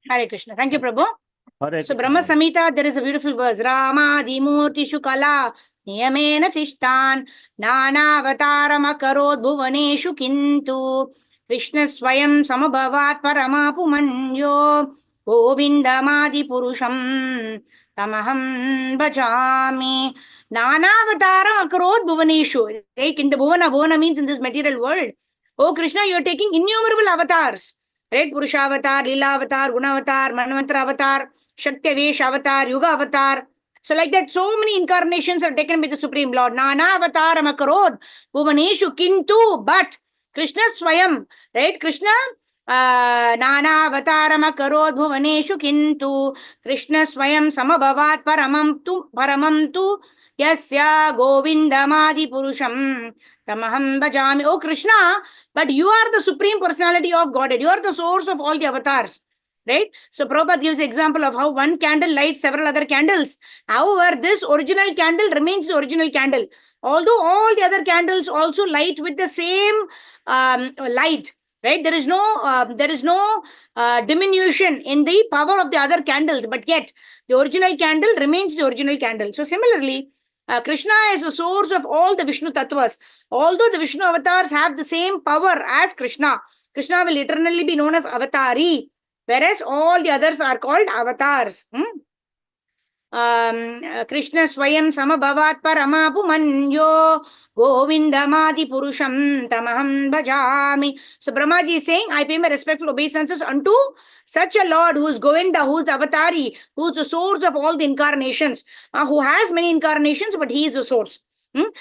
Hare Krishna. Thank you, Prabhu. Hare So, Krishna. Brahma Samhita, there is a beautiful verse. Rama Dimurtishu Kala Niyamena Tishtan Nana Avataram Akarod Bhuvaneshu Kintu Krishna Swayam Samabhavat Paramapu Manyo Govindamadi Purusham Tamaham Bhajami. Nana Avataram Akarod Bhuvaneshu. Right? In the Bhuvana means in this material world. Oh Krishna, you are taking innumerable avatars. Right? Purusha avatar, Lila avatar, Guna avatar, Mahamantra avatar, Shakti Vesh avatar, Yuga avatar. So like that, so many incarnations are taken by the Supreme Lord. Nana avatar amakarod, Bhuvaneshu kintu, but Krishna Swayam, right? Krishna, Nana avatar amakarod, Bhuvaneshu kintu, Krishna Swayam samabhavat paramam tu, Yasya Govindamadi Purusham, Tamaham Bhajami. Oh Krishna, but you are the Supreme Personality of Godhead. You are the source of all the avatars. Right? So Prabhupada gives the example of how one candle lights several other candles. However, this original candle remains the original candle. Although all the other candles also light with the same light. Right? There is no diminution in the power of the other candles, but yet the original candle remains the original candle. So similarly, Krishna is the source of all the Vishnu Tattvas. Although the Vishnu avatars have the same power as Krishna, Krishna will eternally be known as Avatari, whereas all the others are called avatars. Krishna Swayam Samabhavat Paramapu Manyo Govindamadi Purusham Tamaham Bhajami. So Brahmaji is saying, I pay my respectful obeisances unto such a Lord who is Govinda, who is the Avatari, who is the source of all the incarnations, who has many incarnations, but he is the source.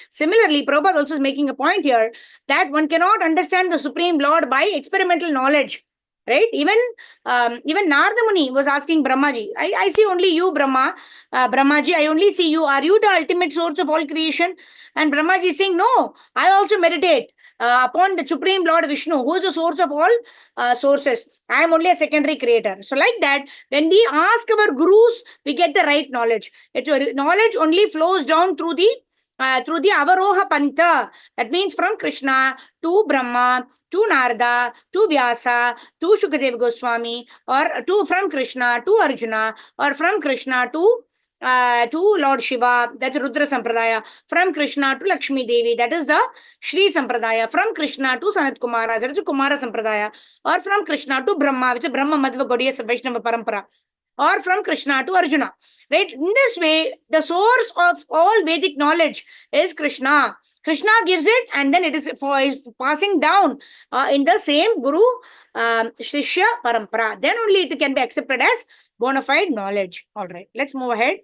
Similarly, Prabhupada also is making a point here that one cannot understand the Supreme Lord by experimental knowledge. Right? Even Narada Muni was asking Brahmaji, I see only you, Brahmaji, I only see you. Are you the ultimate source of all creation? And Brahmaji is saying, no, I also meditate upon the Supreme Lord Vishnu, who is the source of all sources. I am only a secondary creator. So like that, when we ask our gurus, we get the right knowledge. Knowledge only flows down through the Avaroha Pantha. That means from Krishna to Brahma, to Narada, to Vyasa, to Shukadeva Goswami, or from Krishna to Arjuna, or from Krishna to Lord Shiva, that's Rudra Sampradaya, from Krishna to Lakshmi Devi, that is the Shri Sampradaya, from Krishna to Sanat Kumara, that is the Kumara Sampradaya, or from Krishna to Brahma, which is Brahma Madhva Gaudiya Vaishnava Parampara, or from Krishna to Arjuna. Right? In this way, the source of all Vedic knowledge is Krishna. Krishna gives it, and then it is passing down in the same Guru Shishya Parampara. Then only it can be accepted as bona fide knowledge. All right, let's move ahead.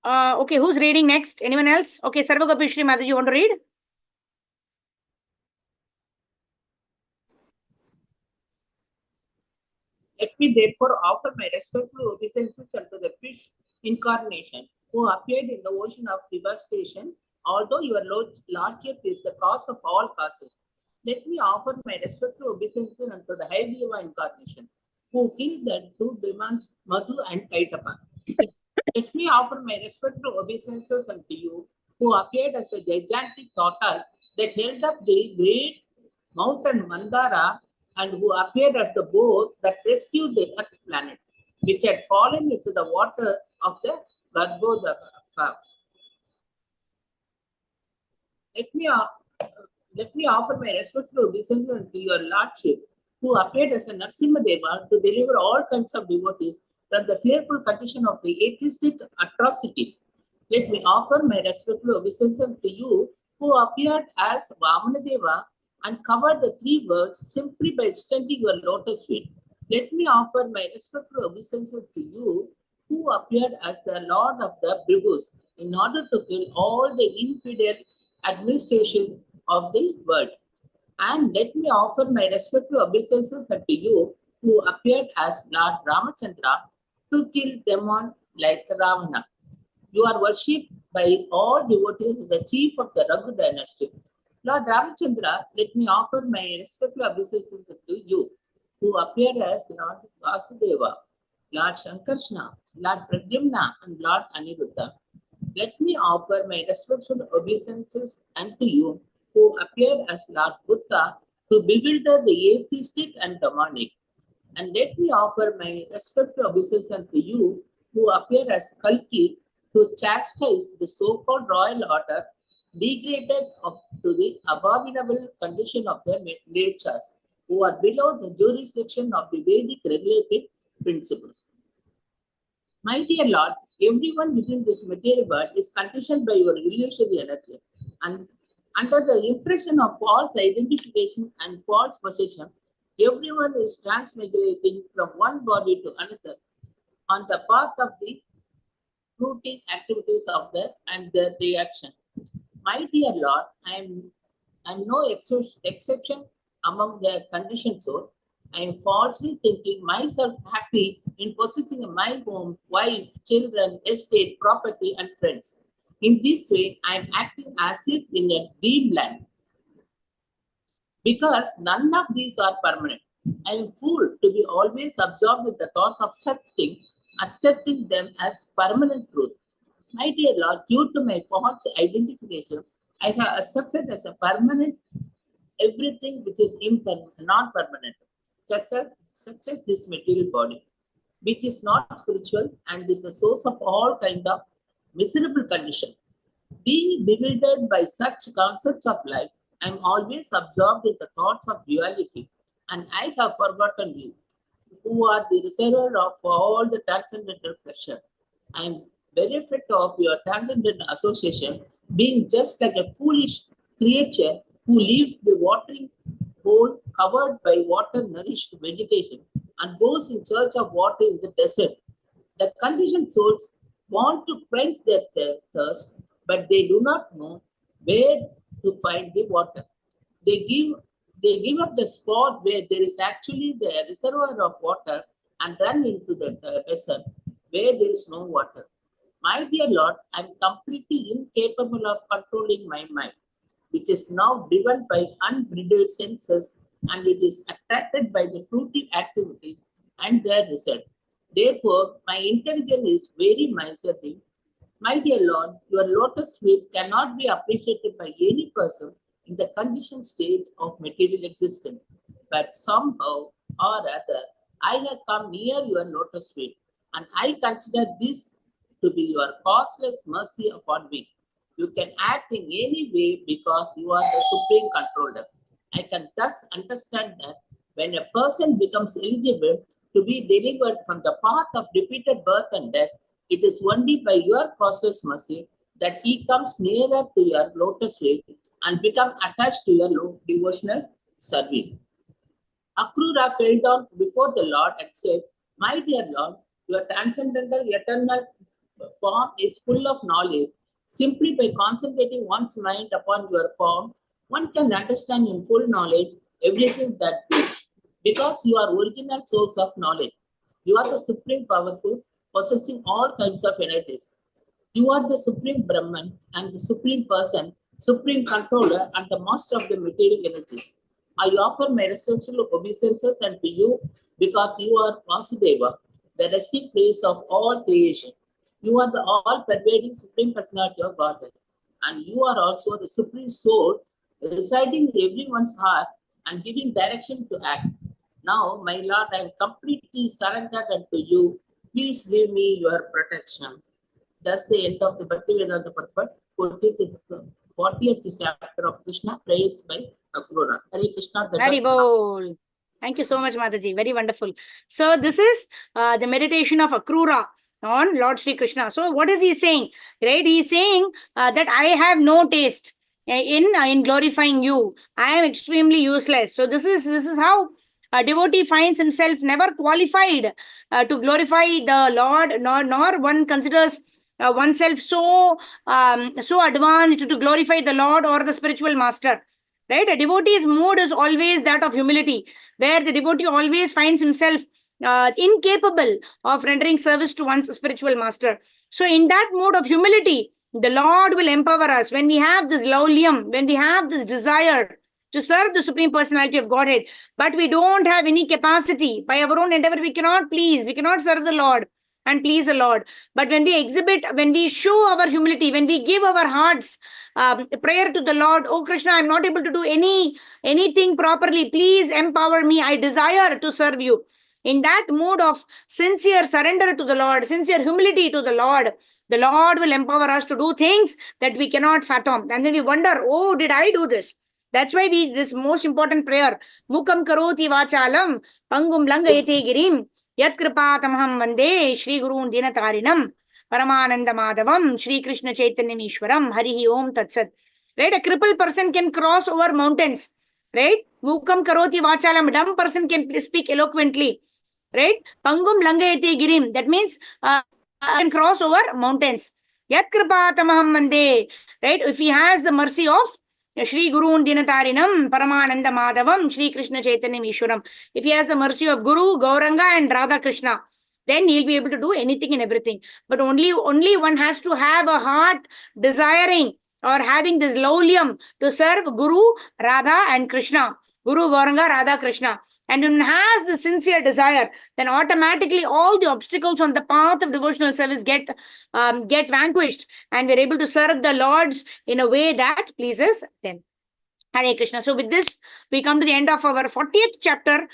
Okay, who's reading next? Anyone else? Okay, Sarvagopi Shri Mataji, you want to read? Let me therefore offer my respectful obeisances unto the fifth incarnation who appeared in the ocean of devastation, although your Lordship is the cause of all causes. Let me offer my respectful obeisances unto the Hayadeva incarnation who killed the two demons Madhu and Kaitapa. Let me offer my respectful obeisances unto you who appeared as the gigantic tortoise that held up the great mountain Mandara and who appeared as the boat that rescued the Earth planet, which had fallen into the water of the Garbhodaka. Let me offer my respectful obeisances unto your Lordship, who appeared as a Narasimha Deva to deliver all kinds of devotees from the fearful condition of the atheistic atrocities. Let me offer my respectful obeisance to you, who appeared as Vamanadeva and covered the three words simply by extending your lotus feet. Let me offer my respectful obeisance to you, who appeared as the Lord of the Bribus, in order to kill all the infidel administration of the world. And let me offer my respectful obeisances unto you, who appeared as Lord Ramachandra, to kill demon like Ravana. You are worshipped by all devotees as the chief of the Raghu dynasty. Lord Ramachandra, let me offer my respectful obeisances to you, who appeared as Lord Vasudeva, Lord Shankarshna, Lord Pradyumna, and Lord Aniruddha. Let me offer my respectful obeisances unto you, who appeared as Lord Buddha, to bewilder the atheistic and demonic. And let me offer my respectful obeisance unto you, who appear as Kalki, to chastise the so-called royal order, degraded up to the abominable condition of their natures, who are below the jurisdiction of the Vedic regulative principles. My dear Lord, everyone within this material world is conditioned by your illusory energy, and under the impression of false identification and false possession, everyone is transmigrating from one body to another on the path of the routine activities of and their reaction. My dear Lord, I am no exception among the conditioned soul. I am falsely thinking myself happy in possessing my home, wife, children, estate, property, and friends. In this way, I am acting as if in a dreamland, because none of these are permanent. I am fooled to be always absorbed in the thoughts of such things, accepting them as permanent truth. My dear Lord, due to my false identification, I have accepted as a permanent everything which is non-permanent, such as this material body, which is not spiritual and is the source of all kind of miserable condition. Being bewildered by such concepts of life, I am always absorbed in the thoughts of duality, and I have forgotten you, who are the reservoir of all the transcendental pleasure. I am very afraid of your transcendental association, being just like a foolish creature who leaves the watering hole covered by water-nourished vegetation and goes in search of water in the desert. The conditioned souls want to quench their thirst, but they do not know where to find the water. They give up the spot where there is actually the reservoir of water and run into the desert where there is no water. My dear Lord, I am completely incapable of controlling my mind, which is now driven by unbridled senses, and it is attracted by the fruitive activities and their result. Therefore, my intelligence is very miserly. My dear Lord, your lotus feet cannot be appreciated by any person in the conditioned stage of material existence. But somehow or other, I have come near your lotus feet, and I consider this to be your causeless mercy upon me. You can act in any way because you are the supreme controller. I can thus understand that when a person becomes eligible to be delivered from the path of repeated birth and death, it is only by your causeless mercy that he comes nearer to your lotus feet and become attached to your devotional service. Akrura fell down before the Lord and said, My dear Lord, your transcendental eternal form is full of knowledge. Simply by concentrating one's mind upon your form, one can understand in full knowledge everything that do. Because you are original source of knowledge. You are the supreme powerful, possessing all kinds of energies. You are the supreme Brahman and the supreme person, supreme controller, and the master of the material energies. I offer my respectful obeisances unto you because you are Vasudeva, the resting place of all creation. You are the all-pervading supreme personality of Godhead, and you are also the supreme soul residing in everyone's heart and giving direction to act. Now, my Lord, I am completely surrendered unto you. Please give me your protection. That's the end of the Bhaktivedanta Purport, 40th chapter of Krishna, praised by Akrura. Hare Krishna. Hari Bol. Thank you so much, Mataji. Very wonderful. So this is the meditation of Akrura on Lord Sri Krishna. So what is he saying? Right? He is saying that I have no taste in glorifying you. I am extremely useless. So this is how a devotee finds himself never qualified to glorify the Lord, nor one considers oneself so advanced to glorify the Lord or the spiritual master. Right? A devotee's mood is always that of humility, where the devotee always finds himself incapable of rendering service to one's spiritual master. So in that mood of humility, the Lord will empower us. When we have this laulium, when we have this desire to serve the Supreme Personality of Godhead, but we don't have any capacity, by our own endeavor, we cannot serve the Lord and please the Lord. But when we show our humility, when we give our hearts prayer to the Lord, oh Krishna, I'm not able to do anything properly. Please empower me. I desire to serve you. In that mood of sincere surrender to the Lord, sincere humility to the Lord will empower us to do things that we cannot fathom. And then we wonder, oh, did I do this? That's why this most important prayer, Mukam karoti vachalam, pangum langayate girim, Yat kripatamaham vande Shri Gurun Dinatarinam Paramananda Madhavam Shri Krishna Chaitanya Ishwaram Harihi Om Tatsat. Right? A crippled person can cross over mountains. Right? Mukam karoti vachalam. A dumb person can speak eloquently. Right? Pangum langayate girim. That means can cross over mountains. Yat kripatamaham vande. Right? If he has the mercy of Shri Gurun Dinatarinam Paramananda Madhavam Shri Krishna Chaitanya Ishwaram. If he has the mercy of Guru, Gauranga and Radha Krishna, then he'll be able to do anything and everything. But only one has to have a heart desiring or having this laulium to serve Guru, Radha and Krishna. Guru, Gauranga, Radha, Krishna. And when one has the sincere desire, then automatically all the obstacles on the path of devotional service get vanquished, and we're able to serve the Lords in a way that pleases them. Hare Krishna. So with this, we come to the end of our 40th chapter,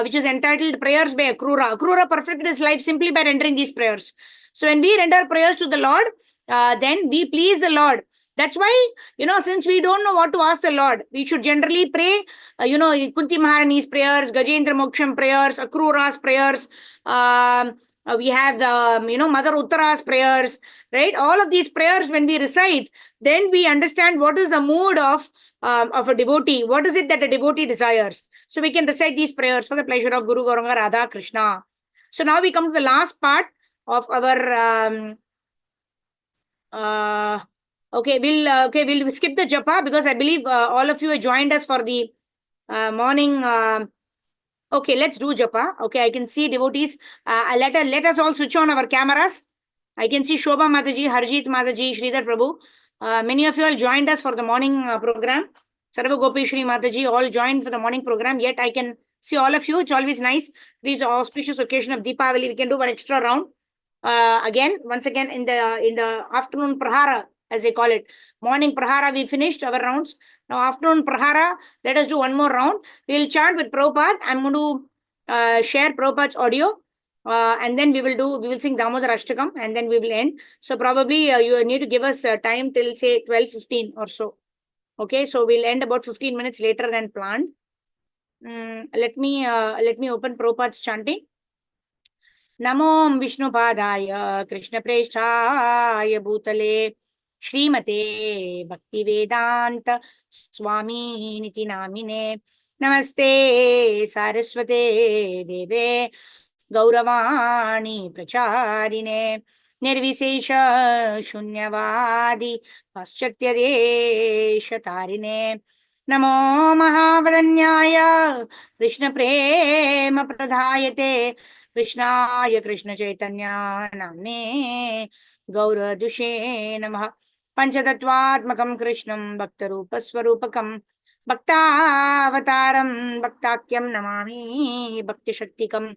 which is entitled Prayers by Akrura. Akrura perfected his life simply by rendering these prayers. So when we render prayers to the Lord, then we please the Lord. That's why, since we don't know what to ask the Lord, we should generally pray, Kunti Maharani's prayers, Gajendra Moksham prayers, Akrura's prayers, we have the, Mother Uttara's prayers, right? All of these prayers, when we recite, then we understand what is the mood of a devotee. What is it that a devotee desires? So we can recite these prayers for the pleasure of Guru, Gauranga, Radha, Krishna. So now we come to the last part of our... we'll skip the Japa because I believe all of you have joined us for the morning. Okay, let's do Japa. Okay, I can see devotees. Let us all switch on our cameras. I can see Shobha Mataji, Harjit Mataji, Sridhar Prabhu. Many of you all joined us for the morning program. Sarva Gopi Shri Mataji all joined for the morning program. Yet I can see all of you. It's always nice. This auspicious occasion of Deepavali, we can do one extra round. Once again in the afternoon prahara, as they call it. Morning prahara, we finished our rounds. Now afternoon prahara, let us do one more round. We'll chant with Prabhupada. I'm going to share Prabhupada's audio. And then we will sing Damodar Ashtakam and then we will end. So probably you need to give us time till say 12:15 or so. Okay, so we'll end about 15 minutes later than planned. Let me open Prabhupada's chanting. Namo Vishnupadaya Krishna Preshthaya Bhutale Shrimate Bhaktivedanta Swami Niti Namine Namaste Saraswate Deve Gauravani Pracharine Nirvisesha Shunyavadi Paschatya Desha Tarine Namo Mahavadanyaya Krishna Prema Pradhayate Krishnaya Krishna Chaitanya Namne Gaura Dushe Namaha Panchatattvatmakam Krishnam Bhaktarupa Swarupakam Bhaktavataram Bhaktakyam Namami Bhakti Shaktikam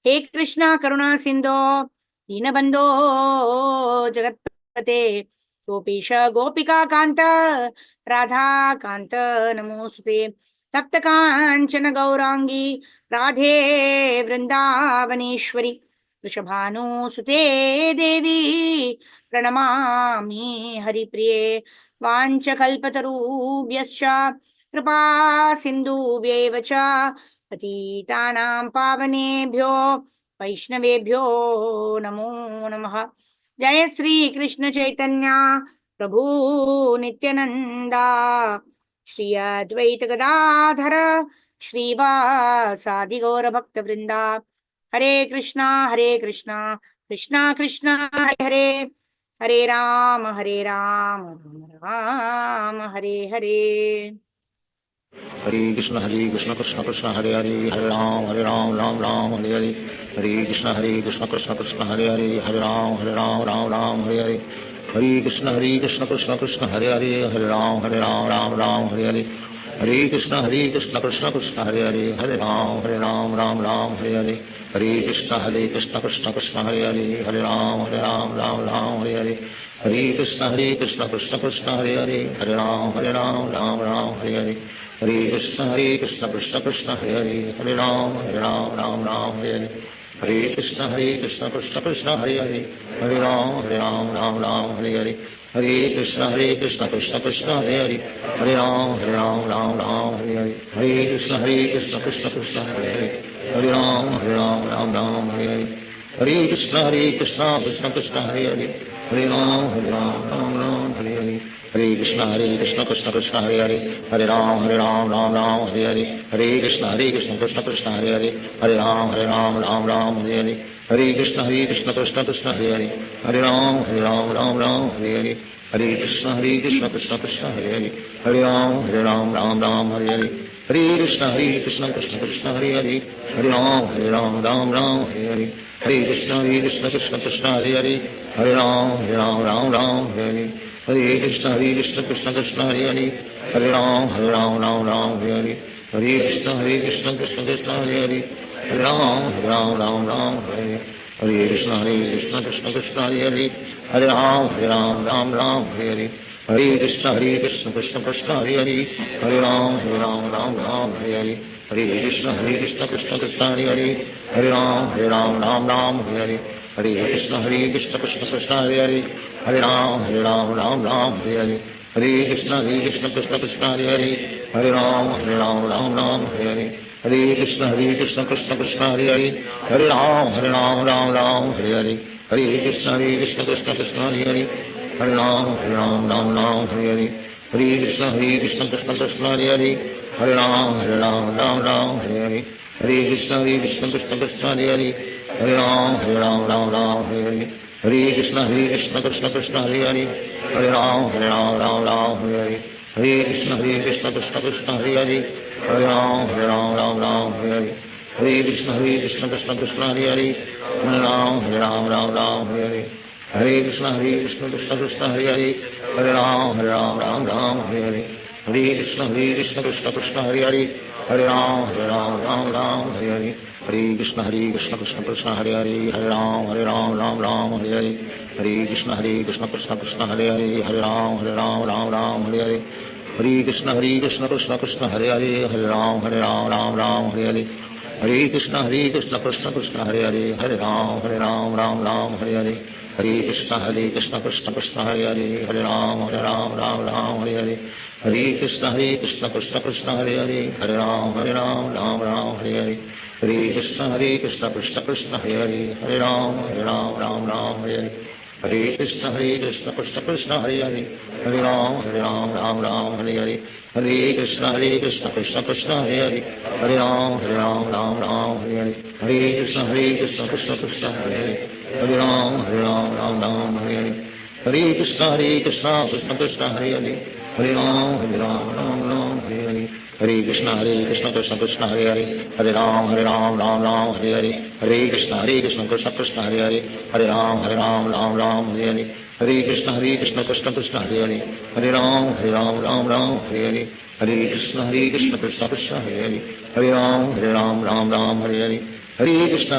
He Krishna Karuna Sindho Dinabandho Jagatpate Gopisha Gopika Kanta Radha Kanta Namosute Tapta Kanchana Gaurangi Radhe Vrindavaneshwari Vrishabhanu Sute Devi Pranamami Haripriye Vancha Kalpatarubhyascha Kripa Sindhu Vyevacha पतितानां पावनेभ्यो वैष्णवेभ्यो नमो नमः। जय श्री कृष्ण चैतन्य प्रभु नित्यानंदा, श्री अद्वैत गदाधर श्रीवासादि गौर भक्त वृंदा। हरे कृष्णा कृष्णा कृष्णा हरे हरे, हरे राम राम राम हरे हरे। हरे कृष्ण कृष्ण कृष्ण हरे हरे, हरे राम राम राम हरे हरे। हरे कृष्ण कृष्ण कृष्ण हरे हरे, हरे राम राम राम हरे हरे। हरे कृष्ण कृष्ण कृष्ण हरे हरे, हरे राम राम राम हरे हरे। हरे कृष्ण कृष्ण कृष्ण हरे हरे, हरे राम राम राम हरे हरे। हरे कृष्ण कृष्ण कृष्ण हरे हरे, हरे राम राम हरे हरे। हरे कृष्ण कृष्ण कृष्ण हरे हरे, हरे राम राम हरे हरे। हरे कृष्ण कृष्ण कृष्ण हरे हरे, हरे राम राम हरे हरे। हरे कृष्ण कृष्ण कृष्ण हरे हरे, हरे राम राम हरे हरे। हरे कृष्ण कृष्ण कृष्ण हरे हरे, हरे राम राम हरे हरे। हरे कृष्ण कृष्ण कृष्ण हरे हरे, हरे राम राम हरे हरे। हरे कृष्ण कृष्ण कृष्ण हरे हरे, हरे राम राम हरे हरे। हरे कृष्ण कृष्ण कृष्ण हरे हरे, हरे राम राम हरे हरे। हरे कृष्ण कृष्ण कृष्ण हरे हरे, हरे राम राम हरे हरे। हरे कृष्ण कृष्ण कृष्ण हरे हरे, हरे राम राम हरे हरे। हरे कृष्ण कृष्ण कृष्ण हरे हरे, हरे राम राम हरे हरे। हरे कृष्ण कृष्ण कृष्ण हरे हरे, हरे राम राम हरे हरे। हरे कृष्ण कृष्ण कृष्ण हरे हरे, हरे राम राम हरे हरे। हरे कृष्ण कृष्ण कृष्ण हरे हरे, हरे राम राम हरे हरे। हरे कृष्ण कृष्ण कृष्ण हरे हरे, हरे राम राम हरे हरे। हरे कृष्ण कृष्ण कृष्ण हरे हरे, हरे राम राम हरे हरे। हरे कृष्ण कृष्ण कृष्ण हरे हरे, हरे राम राम हरे हरे। हरे कृष्ण कृष्ण कृष्ण हरे हरे, हरे राम राम हरे हरे। हरे कृष्ण कृष्ण कृष्ण हरे हरे, हरे राम राम हरे हरे। हरे कृष्ण कृष्ण कृष्ण हरे हरे, हरे राम राम हरे हरे। हरे कृष्ण कृष्ण कृष्ण हरे हरे, हरे राम राम हरे हरे। हरे कृष्ण कृष्ण कृष्ण हरे हरे, हरे राम राम हरे हरे। हरे कृष्ण कृष्ण कृष्ण हरे हरे, हरे राम राम हरे हरे। हरे कृष्ण कृष्ण कृष्ण हरे हरे, हरे राम राम हरे हरे। हरे कृष्ण कृष्ण कृष्ण हरे हरे, हरे राम राम हरे हरे। हरे कृष्ण कृष्ण कृष्ण हरे हरे, हरे राम राम हरे हरे। हरे कृष्ण कृष्ण कृष्ण हरे हरे, हरे राम राम हरे हरे। हरे कृष्ण कृष्ण कृष्ण हरे हरे, हरे राम राम हरे हरे। हरे कृष्ण कृष्ण कृष्ण हरे हरे, हरे राम राम हरे हरे। हरे कृष्ण कृष्ण कृष्ण हरे हरे, हरे राम राम हरे हरे। हरे कृष्ण कृष्ण कृष्ण हरे हरे, हरे राम राम हरे हरे। हरे कृष्ण कृष्ण कृष्ण हरे हरे, हरे राम राम हरे हरे। हरे कृष्ण कृष्ण कृष्ण हरे हरे, हरे राम राम हरे हरे। हरे कृष्ण कृष्ण कृष्ण हरे हरे, हरे राम राम हरे हरे। हरे कृष्ण कृष्ण कृष्ण हरे हरे, हरे राम राम हरे हरे। हरे कृष्ण कृष्ण कृष्ण हरे हरे, हरे राम राम हरे हरे। हरे कृष्ण कृष्ण कृष्ण हरे हरे, हरे राम राम हरे हरे। हरे कृष्ण कृष्ण कृष्ण हरे हरे, हरे राम राम हरे हरे। हरे कृष्ण कृष्ण कृष्ण हरे हरे, हरे राम राम हरे हरे। हरे कृष्ण कृष्ण कृष्ण हरे हरे, हरे राम राम हरे हरे। हरे कृष्ण कृष्ण कृष्ण हरे हरे, हरे राम राम हरे हरे। हरे कृष्ण कृष्ण कृष्ण हरे हरे, हरे राम राम हरे हरे। हरे कृष्ण कृष्ण कृष्ण हरे हरे, हरे राम राम हरे हरे। हरे कृष्ण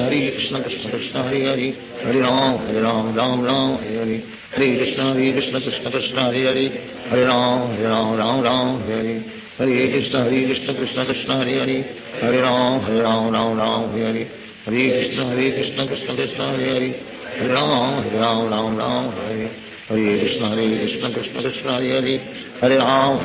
कृष्ण कृष्ण हरे हरे, हरे राम राम हरे हरे। हरे कृष्ण कृष्ण कृष्ण हरे हरे, हरे राम राम हरे हरे। हरे कृष्ण कृष्ण कृष्ण हरे हरे, हरे राम राम हरे हरे। हरे कृष्ण कृष्ण कृष्ण हरे हरे, हरे राम राम हरे हरे। हरे कृष्ण कृष्ण कृष्ण हरे हरे, हरे राम राम हरे हरे। हरे कृष्ण कृष्ण कृष्ण हरे हरे, हरे Ram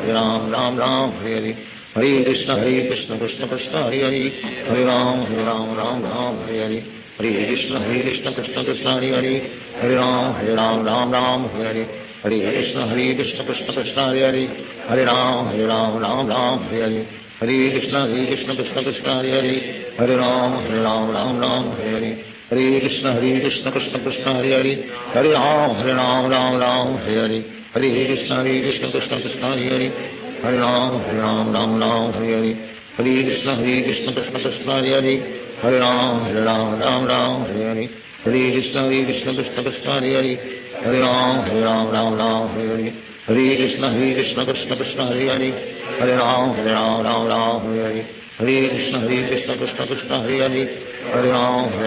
Ram Hare Hare. Hare Krishna Krishna Krishna Hare Hare, Hare Ram Ram Ram Hare Hare, Hare Krishna Krishna Krishna Hare Hare, Hare Ram Ram Hare Hare, Hare Krishna Krishna Krishna Hare Hare, Hare Ram Ram Hare Hare, Hare Krishna Krishna Hare Hare, Hare Ram Hare Hare, Hare Krishna Krishna Hare Hare, Hare Ram Hare Hare, Hare Krishna Krishna Hare Hare, Hare Ram Hare Hare, Hare Krishna Krishna Hare Hare, Hare Ram Hare Hare, Hare Krishna Krishna Hare Hare, Hare Ram Hare Hare, Hare Krishna Krishna Hare Hare, Hare Ram Hare Hare, Hare Krishna Krishna Hare Hare, Hare Ram Hare Hare, Hare Krishna Krishna Hare Hare, Hare Ram Hare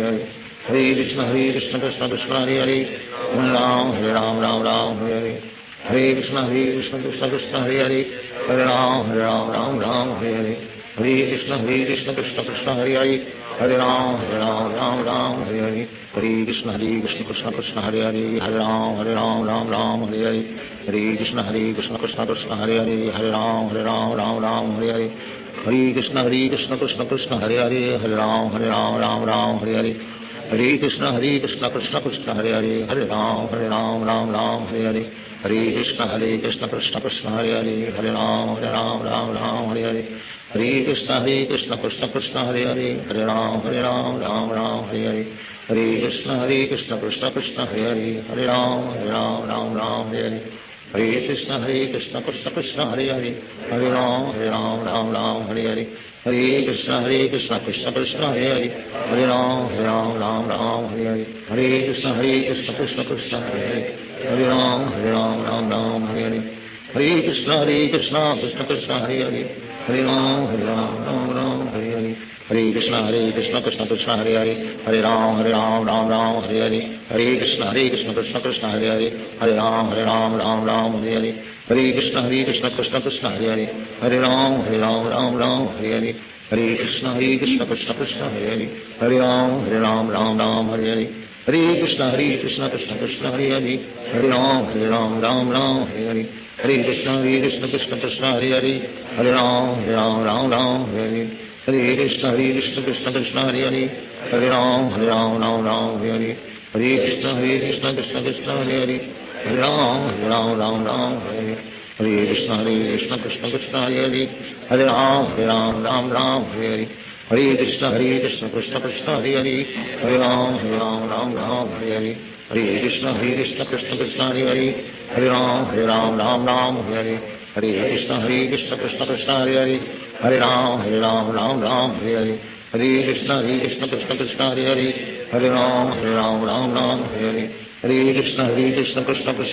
Hare, Hare Krishna Krishna Hare Hare, Hare Ram Hare Hare, Hare Krishna Krishna Hare Hare, Hare Ram Hare Hare, Hare Krishna Krishna Hare Hare, Hare Ram Hare Hare, Hare Krishna Krishna Hare Hare, Hare Ram Hare Hare, Hare Krishna Krishna Hare Hare, Hare Ram Hare Hare, Hare Krishna Krishna Hare Hare, Hare Ram Hare Hare, Hare Krishna Krishna Hare Hare, Hare Ram Hare Hare, Hare Krishna Krishna Hare Hare, Hare Ram Hare Hare, Hare Krishna Krishna Hare Hare, Hare Ram Hare Hare, Hare Krishna Krishna Hare Hare, Hare Ram Hare Hare, Hare Krishna Krishna Hare Hare, Hare Ram Hare Hare, Hare Krishna Krishna Hare Hare, Hare Ram Hare Hare, Hare Krishna Krishna Hare Hare, Hare Ram Hare Hare, Hare Krishna Krishna Hare Hare, Hare Ram Hare Hare, Hare Krishna Krishna Hare Hare, Hare Ram Hare Hare, Hare Krishna Krishna Hare Hare, Hare Ram Hare Hare, Hare Krishna Krishna Hare Hare, Hare Ram Hare Hare, Hare Krishna Krishna Hare Hare, Hare Ram Hare Hare, Hare Krishna Krishna Hare Hare, Hare Ram Hare Hare, Hare Krishna Krishna Hare Hare, Hare Ram Hare Hare, Hare Krishna Krishna Hare Hare, Hare Ram Hare Hare, Hare Krishna Krishna Hare Hare, Hare Ram Hare Hare, Hare Krishna Krishna Hare Hare, Hare Ram Hare Hare, Hare Krishna Krishna Hare Hare, Hare Ram Hare Hare, Hare Krishna Krishna Hare Hare, Hare Ram Hare Hare, Hare Krishna Krishna Hare Hare, Hare Ram Hare Hare, Hare Krishna Krishna Hare Hare, Hare Ram Hare Hare, Hare Krishna Krishna Hare Hare, Hare Ram Hare Hare, Hare Krishna Krishna Hare Hare, Hare Ram Hare Hare, Hare Krishna Krishna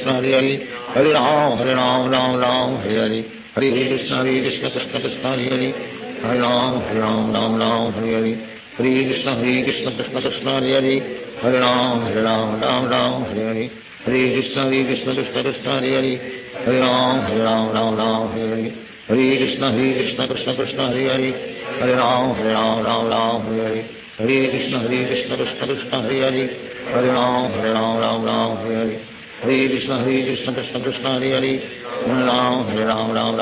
Hare Hare, Hare Ram Hare Hare, Hare Krishna Krishna Hare Hare, Hare Ram Hare Hare, Hare Krishna Krishna Hare Hare, Hare Ram Hare Hare, Hare Krishna Krishna Hare Hare, Hare Ram Hare Hare,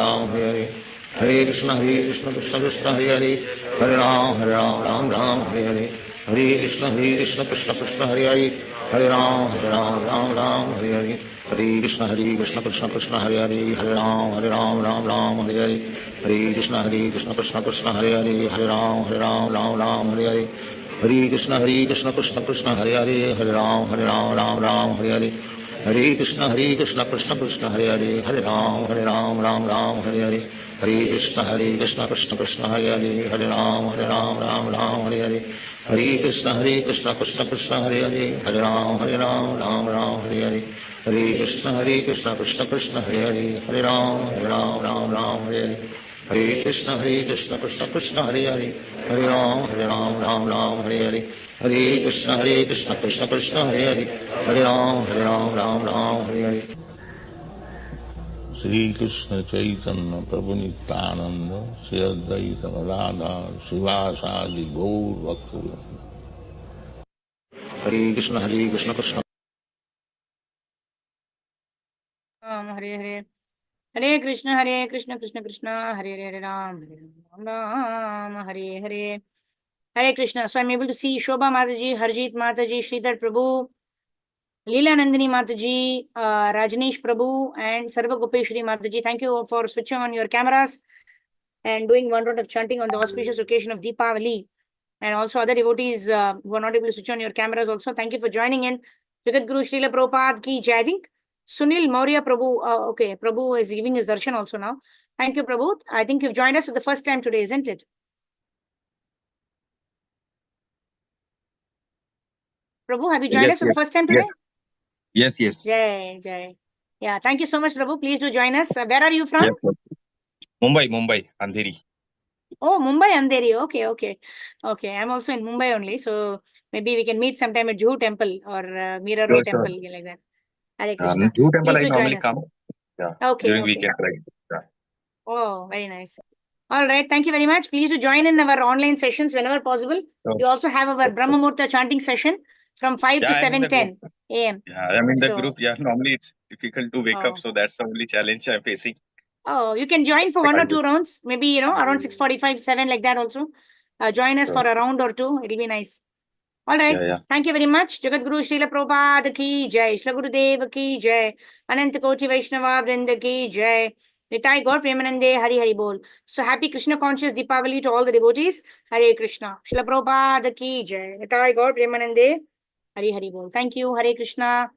Hare Krishna Krishna Hare Hare, Hare Ram Hare Hare, Hare Krishna Krishna Hare Hare, Hare Ram Hare Hare, Hare Krishna Krishna Hare Hare, Hare Ram Hare Hare, Hare Krishna Krishna Hare Hare, Hare Ram Hare Hare, Hare Krishna Krishna Hare Hare, Hare Ram Hare Hare, Hare Krishna Krishna Hare Hare, Hare Ram Hare Hare, Hare Krishna Krishna Hare Hare, Hare Ram Hare Hare, Hare Krishna Krishna Hare Hare, Hare Ram Hare Hare, Hare Krishna Krishna Hare Hare, Hare Ram Hare Hare, Hare Krishna Krishna Hare Hare, Hare Ram Hare Hare, Hare Krishna Krishna Hare Hare, Hare Ram Hare Hare. Sri Krishna Chaitanya Prabhu Nityananda Sri Advaita Radha Srivasadi Gaur Bhaktivinoda. Hare Krishna Krishna Hare Hare, Hare Krishna, Krishna Krishna, Hare Hare Ram, Ram Hare Hare. Hare Krishna. So I'm able to see Shobha Mataji, Harjit Mataji, Sridhar Prabhu, Leela Nandini Mataji, Rajneesh Prabhu, and Sarva Gopeshri Mataji. Thank you for switching on your cameras and doing one round of chanting on the auspicious occasion of Deepavali. And also other devotees who are not able to switch on your cameras also. Thank you for joining in. Jagat Guru Srila Prabhupada ki jai. I think Sunil Maurya Prabhu, okay, Prabhu is giving his darshan also now. Thank you, Prabhu. I think you've joined us for the first time today, isn't it? Prabhu, have you joined us for the first time today? Yes. Jai, Jai. Yeah, thank you so much, Prabhu. Please do join us. Where are you from? Yes, sir. Mumbai, Andheri. Oh, Mumbai, Andheri. Okay. I'm also in Mumbai only. So maybe we can meet sometime at Juhu Temple or Mira Roy Sure. Temple, like that. Hare Krishna. Juhu Temple Please I do join normally us. come. Yeah. Okay, During okay. weekend, right? Yeah. Oh, very nice. All right. Thank you very much. Please do join in our online sessions whenever possible. So, You also have our Brahma Muhurta chanting session from 5 to I'm in the 7:10 a.m. Yeah, I'm in the So- group. Yeah, normally it's difficult to wake up, Oh. so that's the only challenge I'm facing. Oh, you can join for one or two rounds, maybe, around 6:45, 7 like that also. Join us for a round or two. It'll be nice. All right. Yeah. Thank you very much. Jagat Guru Srila Prabhupada ki jai. Shri Gurudev ki jai. Anant Koti Vaishnava Vrinda ki jai. Nitai Gaur Premanande Hari Hari Bol. So happy Krishna conscious Deepavali to all the devotees. Hare Krishna. Srila Prabhupada ki jai. Nitai Gaur Premanande Hari Hari Bol. Thank you. Hare Krishna.